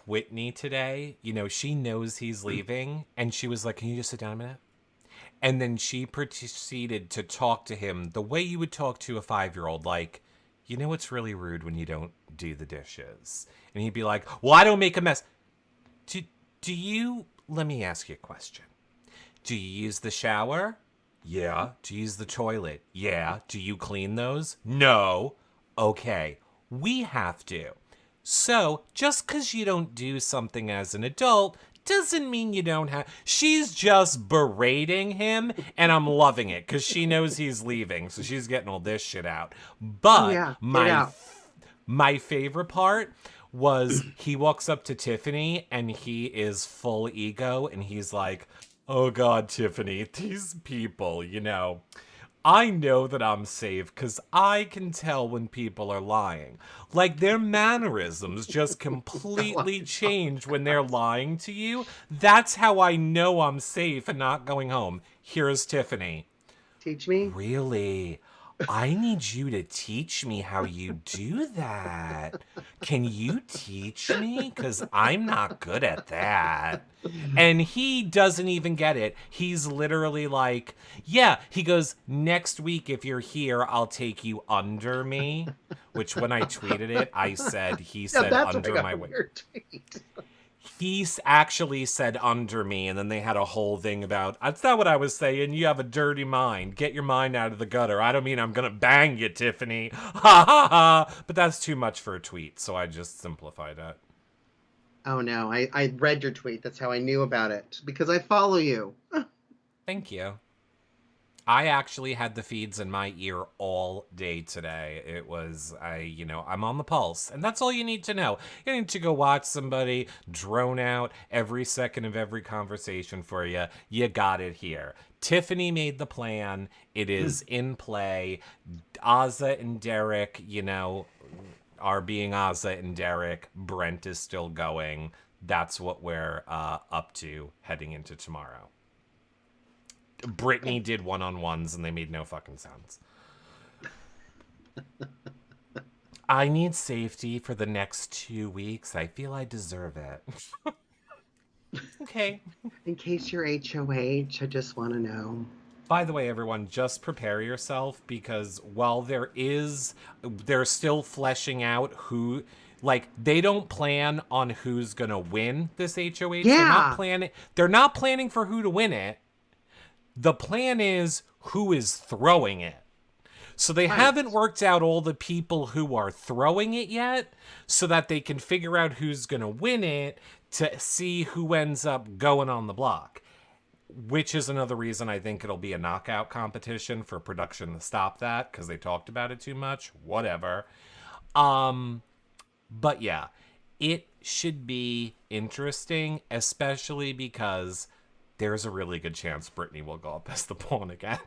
Whitney today, she knows he's leaving, and she was like, "Can you just sit down a minute?" And then she proceeded to talk to him the way you would talk to a 5-year-old, like, it's really rude when you don't do the dishes. And he'd be like, "Well, I don't make a mess." Do you, let me ask you a question. Do you use the shower? Yeah. Do you use the toilet? Yeah. Do you clean those? No. Okay. We have to. So, just because you don't do something as an adult doesn't mean you don't have... She's just berating him, and I'm loving it, because she knows he's leaving, so she's getting all this shit out. But my favorite part was he walks up to Tiffany, and he is full ego, and he's like, "Oh God, Tiffany, these people, I know that I'm safe because I can tell when people are lying. Like, their mannerisms just completely change when they're lying to you. That's how I know I'm safe and not going home. Here's Tiffany." Teach me? Really? I need you to teach me how you do that. Can you teach me? Because I'm not good at that. And he doesn't even get it. He's literally like, yeah, he goes, "Next week, if you're here, I'll take you under me." Which when I tweeted it, I said, he said under my way. He actually said under me, and then they had a whole thing about, "That's not what I was saying. You have a dirty mind. Get your mind out of the gutter. I don't mean I'm going to bang you, Tiffany. Ha ha ha." But that's too much for a tweet, so I just simplified it. Oh, no. I read your tweet. That's how I knew about it, because I follow you. Thank you. I actually had the feeds in my ear all day today. It was, I'm on the pulse. And that's all you need to know. You need to go watch somebody drone out every second of every conversation for you. You got it here. Tiffany made the plan. It is in play. Azza and Derek, are being Azza and Derek. Brent is still going. that's what we're up to heading into tomorrow. Brittany did one-on-ones and they made no fucking sense. I need safety for the next 2 weeks. I feel I deserve it. Okay. In case you're HOH, I just want to know. By the way, everyone, just prepare yourself because while they're still fleshing out who, like, they don't plan on who's gonna win this HOH. Yeah. They're not planning for who to win it. The plan is who is throwing it. So they haven't worked out all the people who are throwing it yet so that they can figure out who's going to win it to see who ends up going on the block. Which is another reason I think it'll be a knockout competition for production to stop that because they talked about it too much. Whatever. But yeah, it should be interesting, especially because there's a really good chance Brittany will go up as the pawn again.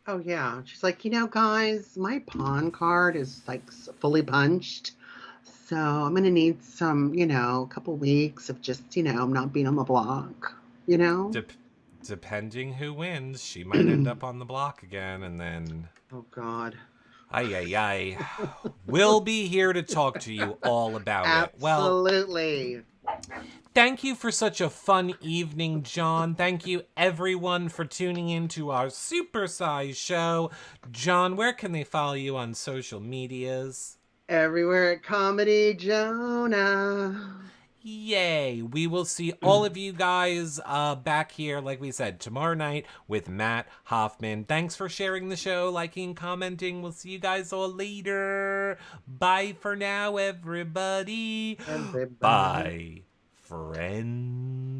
Oh, yeah. She's like, guys, my pawn card is like fully punched. So I'm going to need some, a couple weeks of just, not being on the block, Depending who wins, she might end up on the block again and then... Oh, God. Ay. We'll be here to talk to you all about it. Absolutely. Thank you for such a fun evening, John. Thank you, everyone, for tuning in to our supersized show. John, where can they follow you on social medias? Everywhere at Comedy Jonah. Yay. We will see all of you guys back here, like we said, tomorrow night with Matt Hoffman. Thanks for sharing the show, liking, commenting. We'll see you guys all later. Bye for now, everybody. Bye, friends.